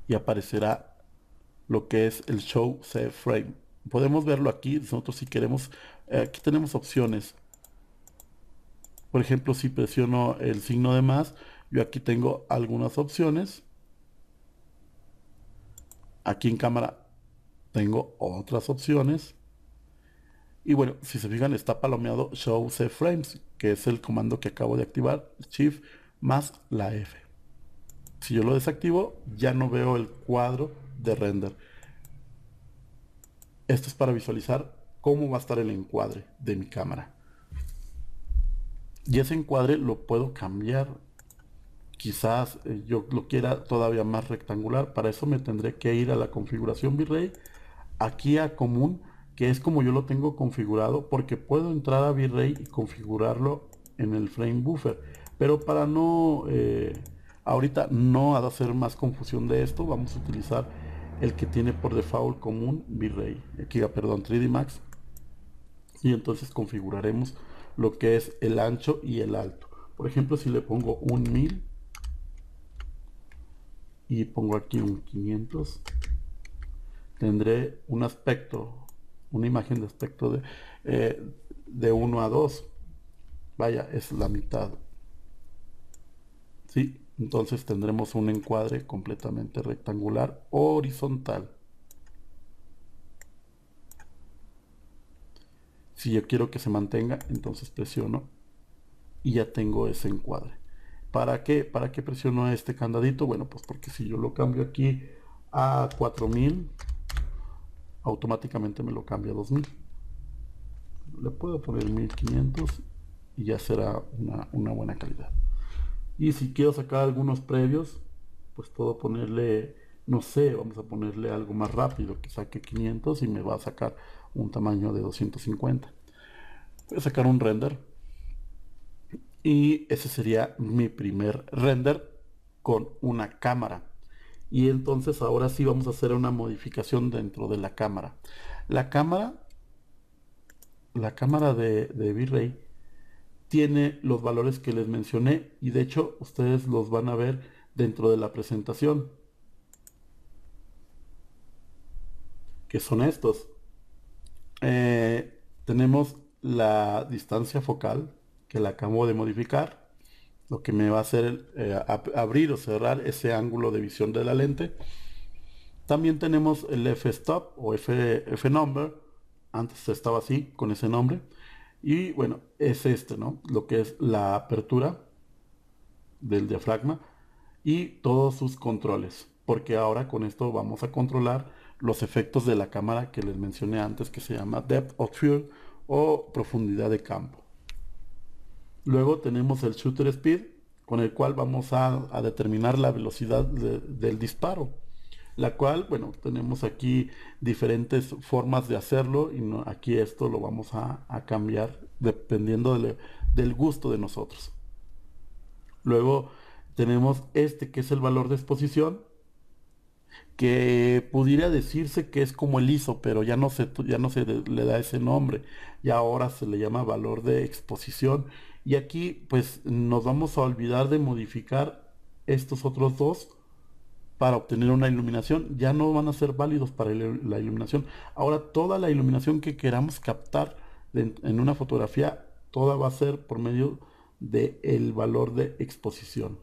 y aparecerá lo que es el Show Save Frame. Podemos verlo aquí. Nosotros, si queremos, aquí tenemos opciones. Por ejemplo, si presiono el signo de más, yo aquí tengo algunas opciones. Aquí en cámara tengo otras opciones. Y bueno, si se fijan, está palomeado Show Save Frames, que es el comando que acabo de activar, Shift más la F. Si yo lo desactivo, ya no veo el cuadro de render. Esto es para visualizar cómo va a estar el encuadre de mi cámara. Y ese encuadre lo puedo cambiar. Quizás yo lo quiera todavía más rectangular. Para eso me tendré que ir a la configuración V-Ray, aquí a común, que es como yo lo tengo configurado, porque puedo entrar a V-Ray y configurarlo en el frame buffer. Pero para no, ahorita no hacer más confusión de esto, vamos a utilizar el que tiene por default común V-Ray, aquí, perdón, 3D Max. Y entonces configuraremos lo que es el ancho y el alto. Por ejemplo, si le pongo un 1000 y pongo aquí un 500, tendré un aspecto, una imagen de aspecto de 1 a 2. Vaya, es la mitad. ¿Sí? Entonces tendremos un encuadre completamente rectangular horizontal. Si yo quiero que se mantenga, entonces presiono y ya tengo ese encuadre. ¿Para qué? ¿Para qué presiono este candadito? Bueno, pues porque si yo lo cambio aquí a 4000, automáticamente me lo cambia a 2000. Le puedo poner 1500 y ya será una buena calidad. Y si quiero sacar algunos previos, pues puedo ponerle, no sé, vamos a ponerle algo más rápido, que saque 500 y me va a sacar un tamaño de 250. Voy a sacar un render y ese sería mi primer render con una cámara. Y entonces ahora sí vamos a hacer una modificación dentro de la cámara. La cámara, la cámara de V-Ray tiene los valores que les mencioné y de hecho ustedes los van a ver dentro de la presentación, que son estos. Tenemos la distancia focal, que la acabo de modificar, lo que me va a hacer abrir o cerrar ese ángulo de visión de la lente. También tenemos el f-stop o f-number, antes estaba así, con ese nombre. Y bueno, es este, ¿no? Lo que es la apertura del diafragma y todos sus controles. Porque ahora con esto vamos a controlar los efectos de la cámara que les mencioné antes, que se llama Depth of Field o profundidad de campo. Luego tenemos el Shutter Speed, con el cual vamos a determinar la velocidad del disparo. La cual, bueno, tenemos aquí diferentes formas de hacerlo y no, aquí esto lo vamos a cambiar dependiendo del gusto de nosotros. Luego tenemos este que es el valor de exposición, que pudiera decirse que es como el ISO, pero ya no se le da ese nombre, y ahora se le llama valor de exposición. Y aquí pues nos vamos a olvidar de modificar estos otros dos para obtener una iluminación. Ya no van a ser válidos para la iluminación. Ahora toda la iluminación que queramos captar en una fotografía, toda va a ser por medio del valor de exposición.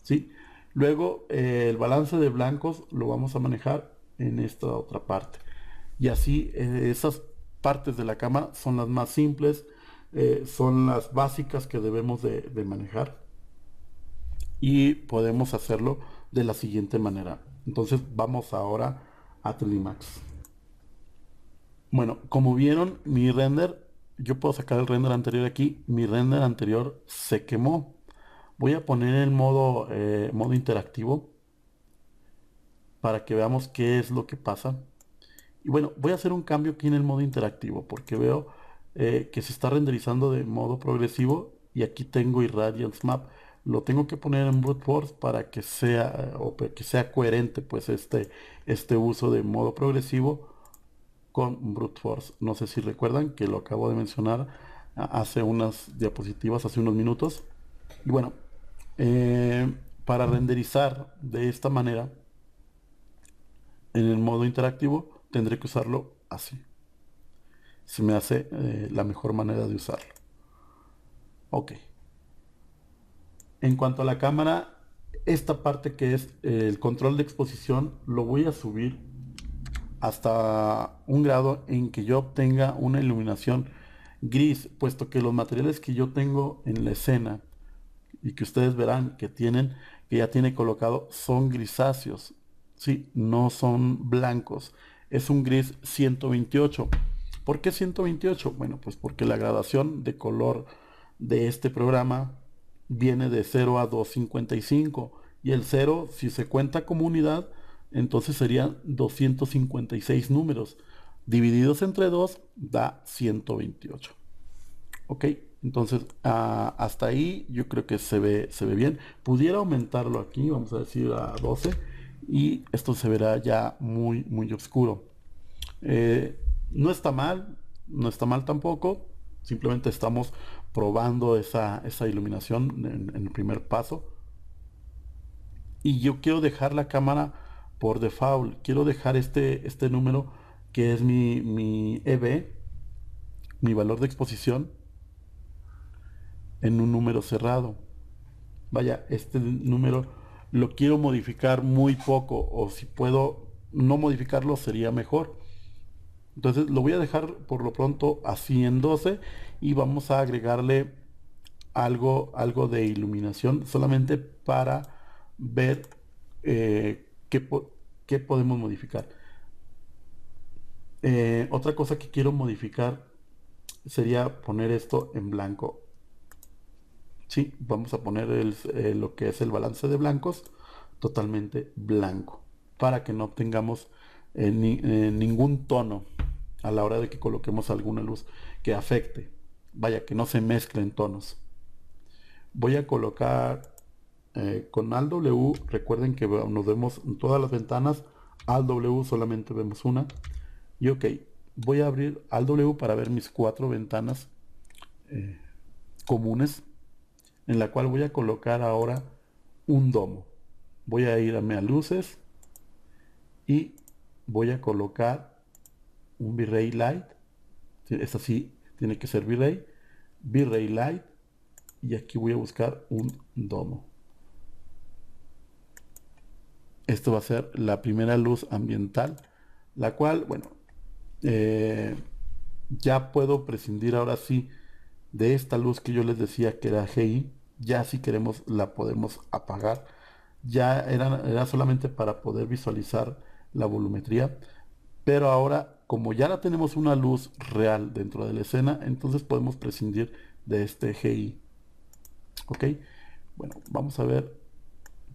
¿Sí? Luego el balance de blancos lo vamos a manejar en esta otra parte. Y así esas partes de la cámara son las más simples, son las básicas que debemos de manejar. Y podemos hacerlo de la siguiente manera. Entonces vamos ahora a 3D Max. Bueno, como vieron mi render, yo puedo sacar el render anterior aquí. Mi render anterior se quemó. Voy a poner el modo interactivo para que veamos qué es lo que pasa. Y bueno, voy a hacer un cambio aquí en el modo interactivo porque veo que se está renderizando de modo progresivo y aquí tengo Irradiance Map. Lo tengo que poner en Brute Force para que sea que sea coherente pues este uso de modo progresivo con Brute Force. No sé si recuerdan que lo acabo de mencionar hace unas diapositivas, hace unos minutos. Y bueno, para renderizar de esta manera en el modo interactivo tendré que usarlo así. Se me hace la mejor manera de usarlo. Ok. En cuanto a la cámara, esta parte que es el control de exposición lo voy a subir hasta un grado en que yo obtenga una iluminación gris, puesto que los materiales que yo tengo en la escena y que ustedes verán que ya tiene colocado, son grisáceos, sí, no son blancos, es un gris 128. ¿Por qué 128? Bueno, pues porque la gradación de color de este programa viene de 0 a 255 y el 0, si se cuenta como unidad, entonces serían 256 números divididos entre 2 da 128. Ok, entonces hasta ahí yo creo que se ve bien. Pudiera aumentarlo aquí, vamos a decir a 12, y esto se verá ya muy, muy oscuro. No está mal, no está mal tampoco. Simplemente estamos probando esa iluminación en el primer paso. Y yo quiero dejar la cámara por default. Quiero dejar este número que es mi EB, mi valor de exposición, en un número cerrado. Vaya, este número lo quiero modificar muy poco, o si puedo no modificarlo sería mejor. Entonces lo voy a dejar por lo pronto así en 12 y vamos a agregarle algo de iluminación solamente para ver qué podemos modificar. Otra cosa que quiero modificar sería poner esto en blanco. Sí, vamos a poner lo que es el balance de blancos totalmente blanco para que no obtengamos ningún tono a la hora de que coloquemos alguna luz que afecte. Vaya, que no se mezclen tonos. Voy a colocar Con Alt W, recuerden que nos vemos en todas las ventanas. Alt W solamente vemos una. Y ok, voy a abrir Alt W para ver mis 4 ventanas comunes, en la cual voy a colocar ahora un domo. Voy a irme a luces y voy a colocar un V-Ray Light. Es así, tiene que ser V-Ray. V-Ray Light. Y aquí voy a buscar un domo. Esto va a ser la primera luz ambiental, la cual, bueno, ya puedo prescindir ahora sí de esta luz que yo les decía que era GI. Ya si queremos la podemos apagar. Ya era solamente para poder visualizar la volumetría. Pero ahora, como ya la tenemos una luz real dentro de la escena, entonces podemos prescindir de este GI. Ok, bueno, vamos a ver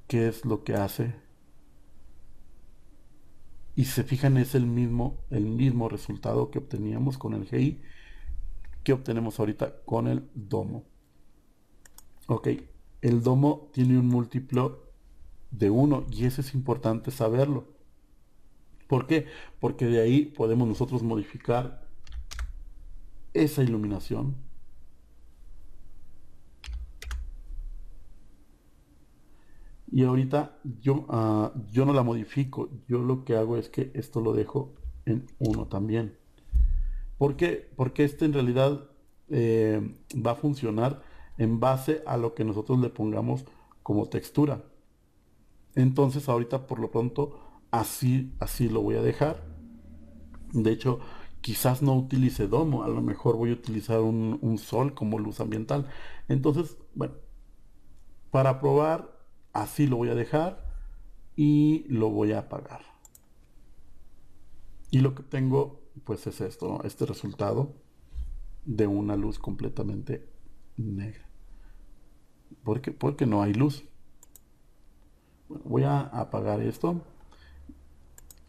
qué es lo que hace. Y si se fijan, es el mismo resultado que obteníamos con el GI, que obtenemos ahorita con el domo. Ok, el domo tiene un múltiplo de 1 y eso es importante saberlo. ¿Por qué? Porque de ahí podemos nosotros modificar esa iluminación. Y ahorita yo no la modifico, yo lo que hago es que esto lo dejo en 1 también. ¿Por qué? Porque este en realidad va a funcionar en base a lo que nosotros le pongamos como textura. Entonces ahorita por lo pronto así lo voy a dejar. De hecho, quizás no utilice domo, a lo mejor voy a utilizar un sol como luz ambiental. Entonces, bueno, para probar, así lo voy a dejar y lo voy a apagar. Y lo que tengo, pues es esto, ¿no? Este resultado de una luz completamente negra. ¿Por qué? Porque no hay luz. Bueno, voy a apagar esto,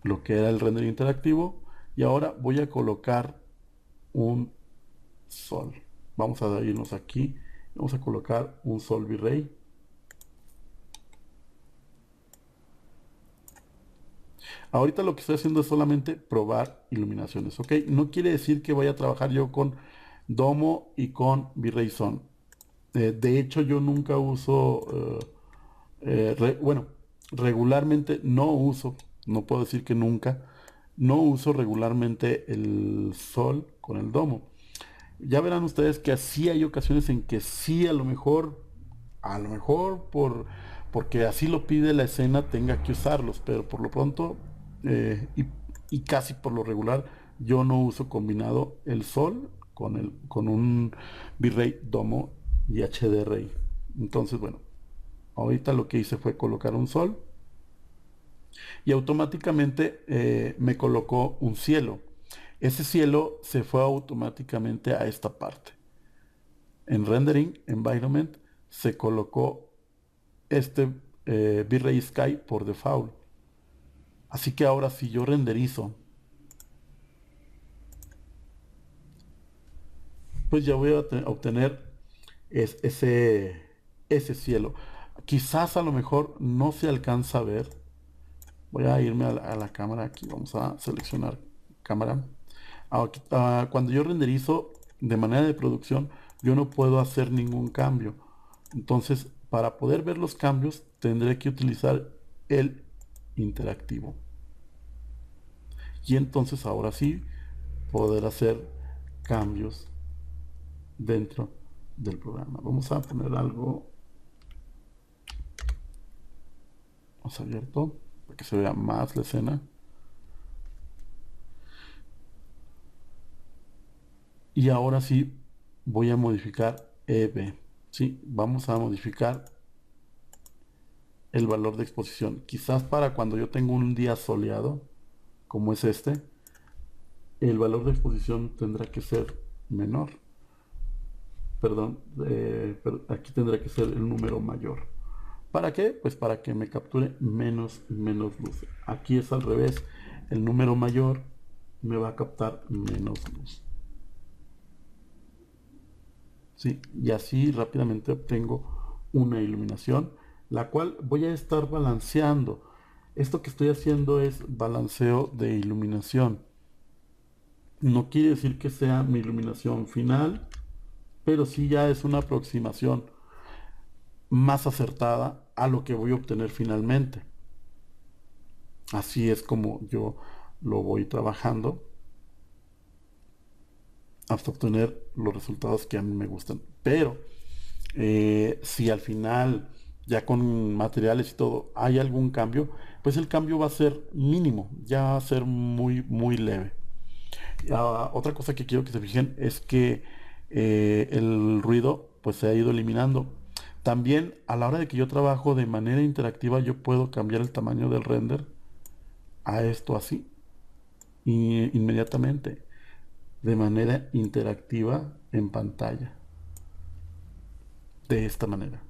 lo que era el render interactivo, y ahora voy a colocar un sol. Vamos a irnos aquí, vamos a colocar un sol V-Ray. Ahorita lo que estoy haciendo es solamente probar iluminaciones, ¿ok? No quiere decir que vaya a trabajar yo con Domo y con V-Ray Zone. De hecho, yo nunca uso, bueno, regularmente no uso, no puedo decir que nunca, no uso regularmente el sol con el domo. Ya verán ustedes que así hay ocasiones en que sí, a lo mejor porque así lo pide la escena, tenga que usarlos, pero por lo pronto, y casi por lo regular, yo no uso combinado el sol con un V-Ray Domo y HDRI. Entonces, bueno, ahorita lo que hice fue colocar un sol y automáticamente me colocó un cielo. Ese cielo se fue automáticamente a esta parte. En Rendering Environment se colocó este V-Ray Sky por default. Así que ahora si yo renderizo, pues ya voy a obtener ese cielo. Quizás a lo mejor no se alcanza a ver. Voy a irme a la cámara aquí. Vamos a seleccionar cámara. Cuando yo renderizo de manera de producción, yo no puedo hacer ningún cambio. Entonces, para poder ver los cambios, tendré que utilizar el interactivo. Y entonces ahora sí poder hacer cambios dentro del programa. Vamos a poner algo más abierto para que se vea más la escena. Y ahora sí voy a modificar EB. ¿Sí? Vamos a modificar el valor de exposición. Quizás para cuando yo tengo un día soleado, como es este, el valor de exposición tendrá que ser menor. Perdón, aquí tendrá que ser el número mayor. ¿Para qué? Pues para que me capture menos luz. Aquí es al revés. El número mayor me va a captar menos luz. ¿Sí? Y así rápidamente obtengo una iluminación la cual voy a estar balanceando. Esto que estoy haciendo es balanceo de iluminación. No quiere decir que sea mi iluminación final, pero sí ya es una aproximación más acertada a lo que voy a obtener finalmente. Así es como yo lo voy trabajando hasta obtener los resultados que a mí me gustan. Pero si al final, ya con materiales y todo, hay algún cambio, pues el cambio va a ser mínimo, ya va a ser muy, muy leve. Otra cosa que quiero que se fijen es que el ruido pues se ha ido eliminando. También a la hora de que yo trabajo de manera interactiva, yo puedo cambiar el tamaño del render a esto así, y inmediatamente, de manera interactiva en pantalla, de esta manera.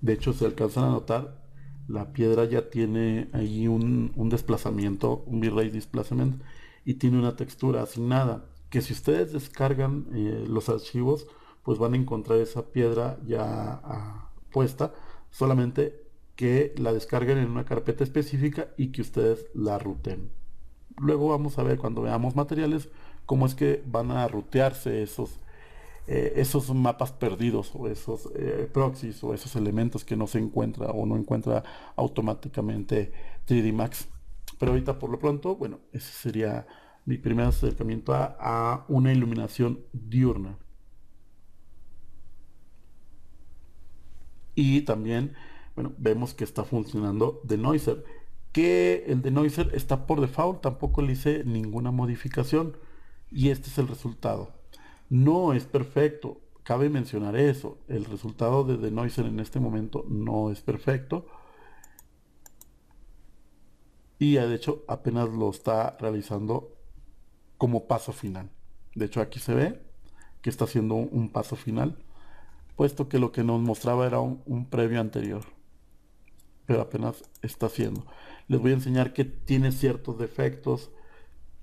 De hecho, se alcanzan a notar, la piedra ya tiene ahí un desplazamiento, un bitrate displacement, y tiene una textura asignada, que si ustedes descargan los archivos, pues van a encontrar esa piedra ya puesta, solamente que la descarguen en una carpeta específica y que ustedes la ruten. Luego vamos a ver cuando veamos materiales cómo es que van a rutearse esos mapas perdidos o esos proxies o esos elementos que no se encuentra o no encuentra automáticamente 3D Max. Pero ahorita por lo pronto, bueno, ese sería mi primer acercamiento a una iluminación diurna. Y también, bueno, vemos que está funcionando Denoiser, que el Denoiser está por default, tampoco le hice ninguna modificación y este es el resultado. No es perfecto, cabe mencionar eso, el resultado de Denoiser en este momento no es perfecto y de hecho apenas lo está realizando como paso final. De hecho aquí se ve que está haciendo un paso final, puesto que lo que nos mostraba era un previo anterior, pero apenas está haciendo. Les voy a enseñar que tiene ciertos defectos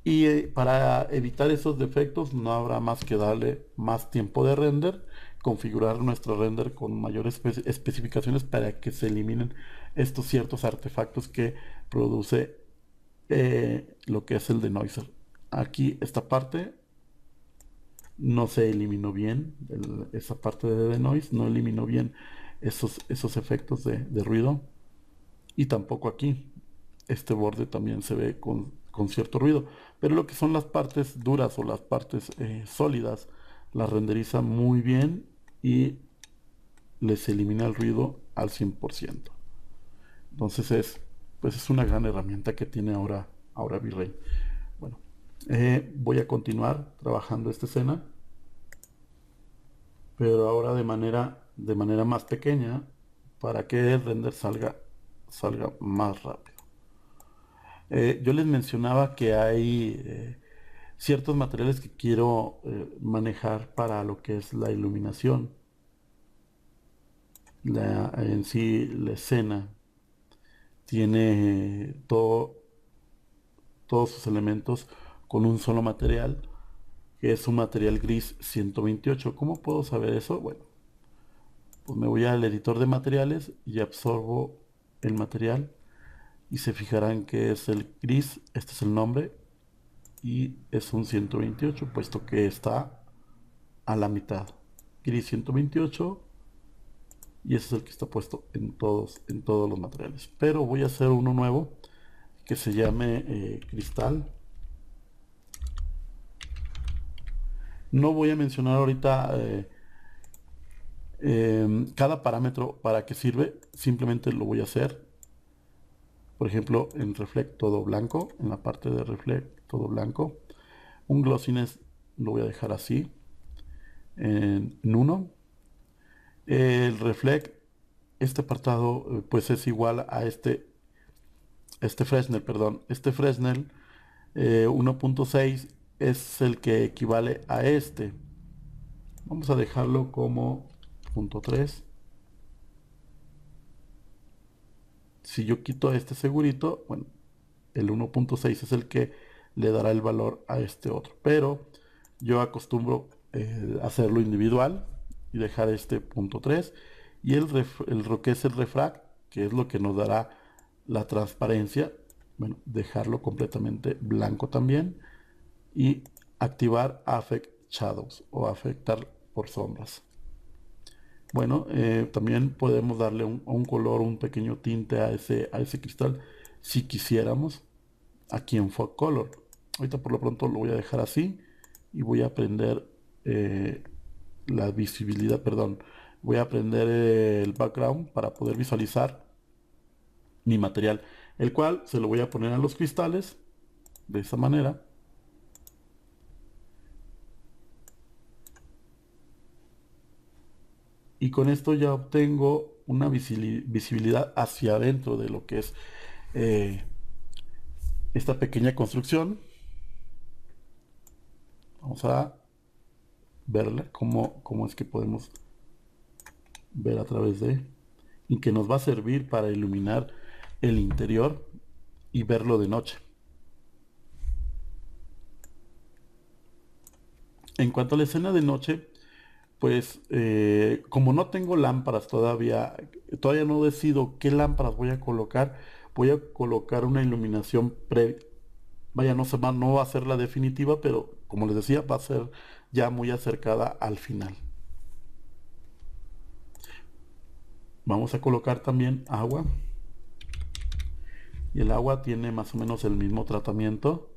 y para evitar esos defectos no habrá más que darle más tiempo de render, configurar nuestro render con mayores especificaciones para que se eliminen estos ciertos artefactos que produce lo que es el denoiser. Aquí esta parte no se eliminó bien, esa parte de denoise no eliminó bien esos efectos de ruido. Y tampoco aquí. Este borde también se ve con cierto ruido. Pero lo que son las partes duras o las partes sólidas, las renderiza muy bien y les elimina el ruido al 100%. Entonces pues es una gran herramienta que tiene ahora V-Ray. Bueno, voy a continuar trabajando esta escena, pero ahora de manera más pequeña para que el render salga más rápido. Yo les mencionaba que hay ciertos materiales que quiero manejar para lo que es la iluminación, en sí la escena tiene todos sus elementos con un solo material, que es un material gris 128. ¿Cómo puedo saber eso? Bueno, pues me voy al editor de materiales y absorbo el material y se fijarán que es el gris, este es el nombre, y es un 128, puesto que está a la mitad. Gris 128 y ese es el que está puesto en todos los materiales. Pero voy a hacer uno nuevo que se llame cristal. No voy a mencionar ahorita cada parámetro para qué sirve, simplemente lo voy a hacer. Por ejemplo, en reflect todo blanco, en la parte de reflect todo blanco. Un glossiness lo voy a dejar así, en 1. El reflect, este apartado, pues es igual a este Fresnel, perdón. Este Fresnel 1.6 es el que equivale a este. Vamos a dejarlo como .3. Si yo quito este segurito, bueno, el 1.6 es el que le dará el valor a este otro. Pero yo acostumbro hacerlo individual y dejar este punto 3 y lo que es el refract, que es lo que nos dará la transparencia, bueno, dejarlo completamente blanco también y activar Affect Shadows o afectar por sombras. Bueno, también podemos darle un color, un pequeño tinte a ese cristal si quisiéramos aquí en Fog Color. Ahorita por lo pronto lo voy a dejar así y voy a prender la visibilidad, perdón, voy a prender el background para poder visualizar mi material, el cual se lo voy a poner a los cristales de esa manera. Y con esto ya obtengo una visibilidad hacia adentro de lo que es eh, esta pequeña construcción. Vamos a verla, cómo es que podemos ver a través de, y que nos va a servir para iluminar el interior y verlo de noche. En cuanto a la escena de noche, pues como no tengo lámparas todavía no decido qué lámparas voy a colocar una iluminación previa. Vaya, no va a ser la definitiva, pero como les decía, va a ser ya muy acercada al final. Vamos a colocar también agua. Y el agua tiene más o menos el mismo tratamiento.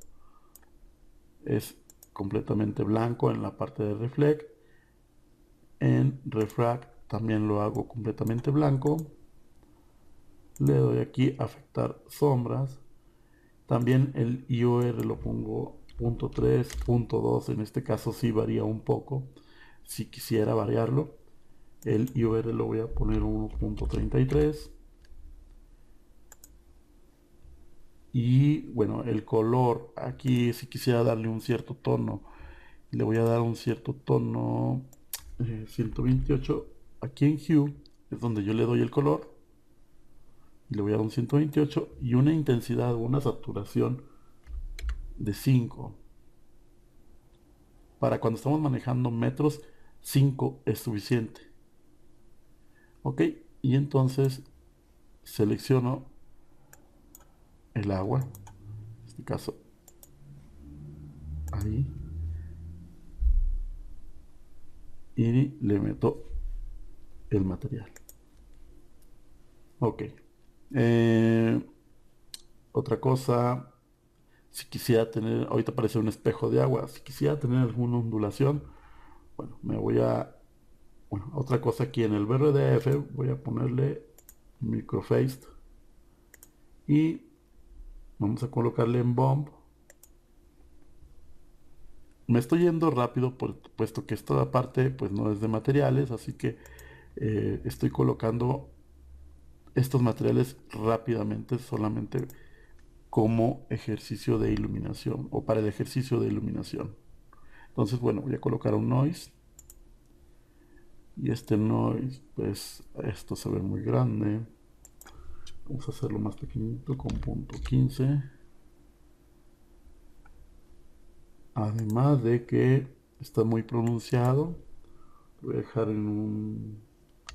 Es completamente blanco en la parte de reflect. En refract también lo hago completamente blanco. Le doy aquí a afectar sombras. También el IOR lo pongo punto 3, punto 2. En este caso sí varía un poco. Si quisiera variarlo, el IOR lo voy a poner 1.33. Y bueno, el color aquí, si quisiera darle un cierto tono, le voy a dar un cierto tono 128. Aquí en Hue es donde yo le doy el color y le voy a dar un 128 y una intensidad o una saturación de 5. Para cuando estamos manejando metros, 5 es suficiente. Ok, y entonces selecciono el agua, en este caso ahí, y le meto el material. Ok. Eh, Otra cosa, si quisiera tener, ahorita aparece un espejo de agua, si quisiera tener alguna ondulación, bueno, bueno, otra cosa aquí en el BRDF, voy a ponerle Microphased y vamos a colocarle en Bump. Me estoy yendo rápido puesto que esta parte pues no es de materiales, así que estoy colocando estos materiales rápidamente solamente como ejercicio de iluminación o para el ejercicio de iluminación. Entonces, bueno, voy a colocar un noise y este noise, pues esto se ve muy grande. Vamos a hacerlo más pequeñito con punto 15. Además de que está muy pronunciado, lo voy a dejar en un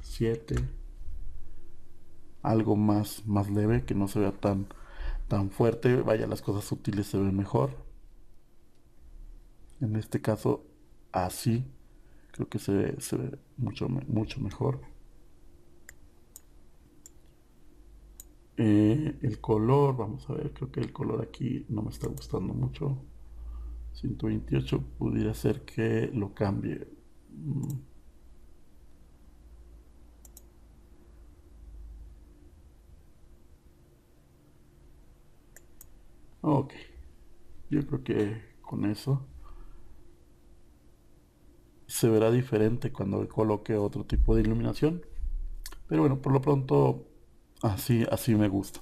7, algo más leve, que no se vea tan fuerte. Vaya, las cosas sutiles se ven mejor. En este caso, así, creo que se ve mucho mejor. El color, vamos a ver, creo que el color aquí no me está gustando mucho. 128 pudiera ser que lo cambie. Ok, yo creo que con eso se verá diferente cuando coloque otro tipo de iluminación. Pero bueno, por lo pronto así me gusta.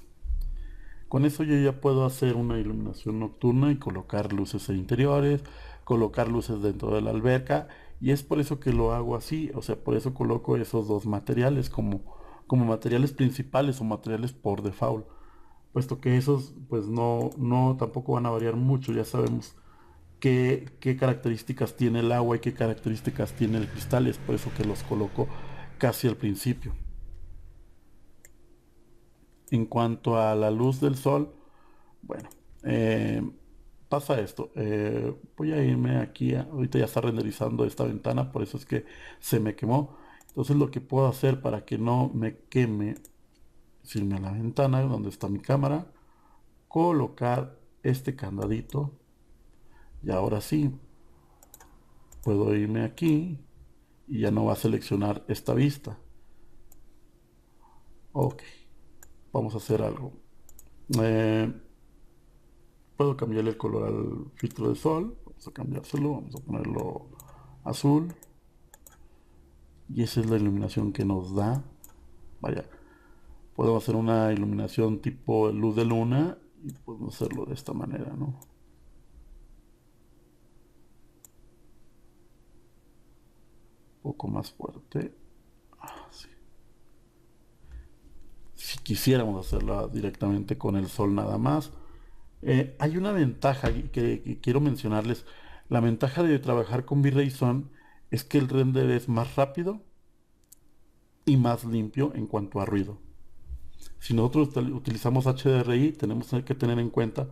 Con eso yo ya puedo hacer una iluminación nocturna y colocar luces interiores, colocar luces dentro de la alberca, y es por eso que lo hago así. O sea, por eso coloco esos dos materiales como materiales principales o materiales por default, puesto que esos pues no tampoco van a variar mucho. Ya sabemos qué características tiene el agua y qué características tiene el cristal. Es por eso que los coloco casi al principio. En cuanto a la luz del sol, bueno, eh, pasa esto. Voy a irme aquí, ahorita ya está renderizando esta ventana, por eso es que se me quemó. Entonces lo que puedo hacer para que no me queme, es irme a la ventana donde está mi cámara, colocar este candadito y ahora sí puedo irme aquí y ya no va a seleccionar esta vista. Ok, vamos a hacer algo. Eh, Puedo cambiarle el color al filtro de sol. Vamos a cambiárselo, vamos a ponerlo azul. Y esa es la iluminación que nos da. Vaya, podemos hacer una iluminación tipo luz de luna y podemos hacerlo de esta manera, ¿no? Un poco más fuerte. Sí. Si quisiéramos hacerla directamente con el sol nada más. Hay una ventaja que quiero mencionarles. La ventaja de trabajar con V-Ray Son es que el render es más rápido y más limpio en cuanto a ruido. Si nosotros utilizamos HDRI, tenemos que tener en cuenta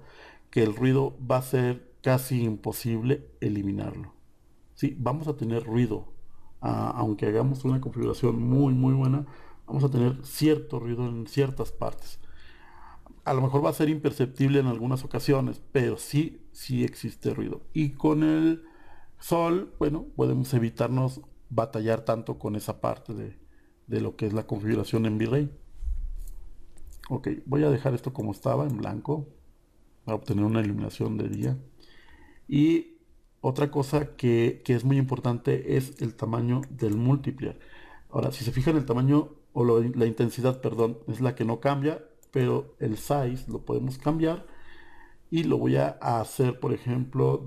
que el ruido va a ser casi imposible eliminarlo. Sí, vamos a tener ruido, aunque hagamos una configuración muy buena, vamos a tener cierto ruido en ciertas partes. A lo mejor va a ser imperceptible en algunas ocasiones, pero sí existe ruido. Y con el sol, bueno, podemos evitarnos batallar tanto con esa parte de lo que es la configuración en V-Ray. Ok, voy a dejar esto como estaba, en blanco, para obtener una iluminación de día. Y otra cosa que es muy importante es el tamaño del multiplier. Ahora, si se fijan, el tamaño o la intensidad, perdón, es la que no cambia, pero el size lo podemos cambiar y lo voy a hacer, por ejemplo,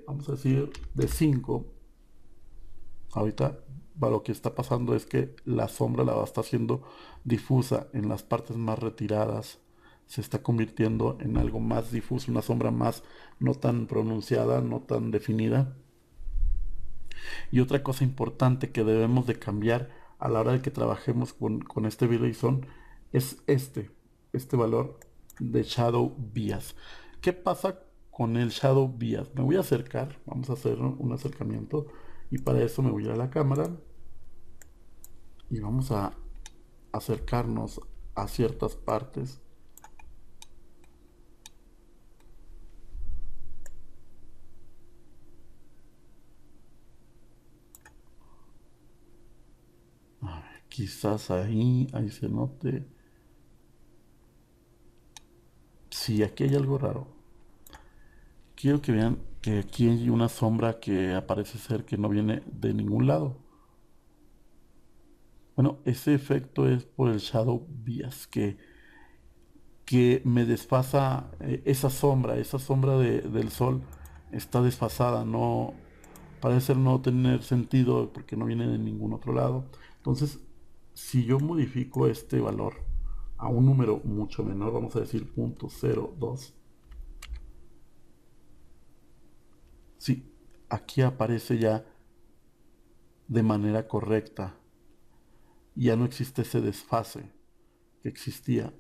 vamos a decir, de 5. Ahorita lo que está pasando es que la sombra la está haciendo difusa en las partes más retiradas. Se está convirtiendo en algo más difuso, una sombra más no tan pronunciada, no tan definida. Y otra cosa importante que debemos de cambiar a la hora de que trabajemos con este V-Ray Son es este valor de Shadow Bias. ¿Qué pasa con el Shadow Bias? Me voy a acercar, vamos a hacer un acercamiento y para eso me voy a ir a la cámara y vamos a acercarnos a ciertas partes. A ver, quizás ahí se note. Sí, aquí hay algo raro. Quiero que vean que aquí hay una sombra que parece ser que no viene de ningún lado. Bueno, ese efecto es por el Shadow Bias que me desfasa esa sombra del sol está desfasada, no parece no tener sentido porque no viene de ningún otro lado. Entonces, si yo modifico este valor a un número mucho menor, vamos a decir 0.02, sí, aquí aparece ya de manera correcta. Ya no existe ese desfase que existía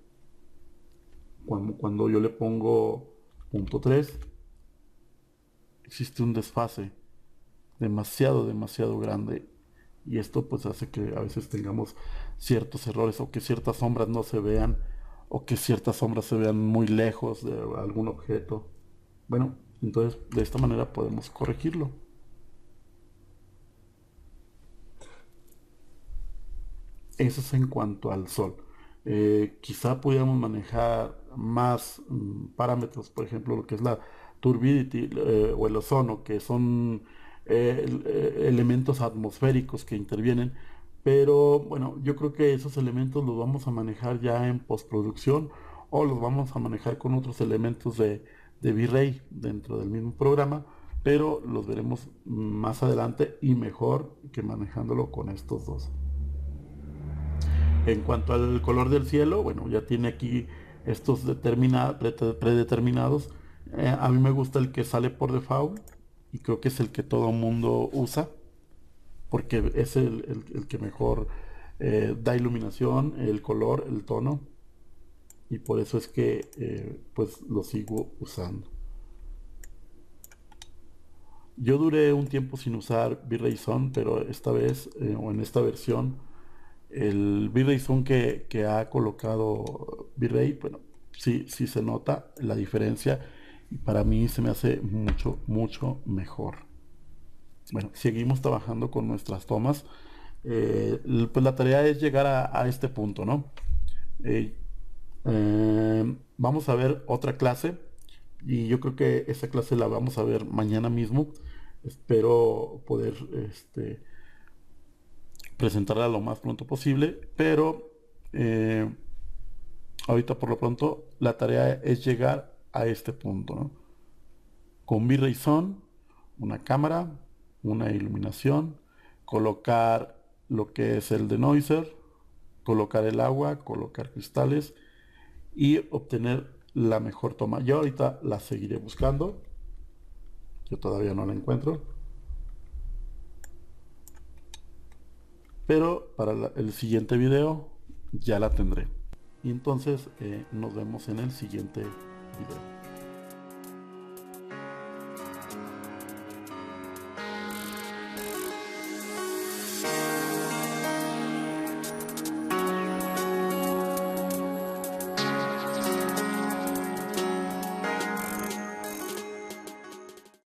cuando yo le pongo 0.3. Existe un desfase demasiado grande y esto pues hace que a veces tengamos ciertos errores o que ciertas sombras no se vean o que ciertas sombras se vean muy lejos de algún objeto. Bueno, entonces de esta manera podemos corregirlo. Eso es en cuanto al sol. Quizá pudiéramos manejar más parámetros, por ejemplo, lo que es la turbidity o el ozono, que son elementos atmosféricos que intervienen. Pero bueno, yo creo que esos elementos los vamos a manejar ya en postproducción o los vamos a manejar con otros elementos de V-Ray dentro del mismo programa, pero los veremos más adelante y mejor que manejándolo con estos dos. En cuanto al color del cielo, bueno, ya tiene aquí estos predeterminados. A mí me gusta el que sale por default y creo que es el que todo mundo usa porque es el que mejor da iluminación, el color, el tono y por eso es que pues lo sigo usando. Yo duré un tiempo sin usar V-Ray Zone, pero esta vez o en esta versión el V-Ray Zone que ha colocado V-Ray, bueno, sí, sí se nota la diferencia y para mí se me hace mucho, mucho mejor. Bueno, seguimos trabajando con nuestras tomas. Pues la tarea es llegar a este punto, ¿no? Eh, Vamos a ver otra clase y yo creo que esa clase la vamos a ver mañana mismo. Espero poder presentarla lo más pronto posible, pero eh, ahorita por lo pronto la tarea es llegar a este punto, ¿no? Con V-Ray Zone, una cámara, una iluminación, colocar lo que es el denoiser, colocar el agua, colocar cristales y obtener la mejor toma. Yo ahorita la seguiré buscando, yo todavía no la encuentro, pero para el siguiente video ya la tendré. Y entonces nos vemos en el siguiente video.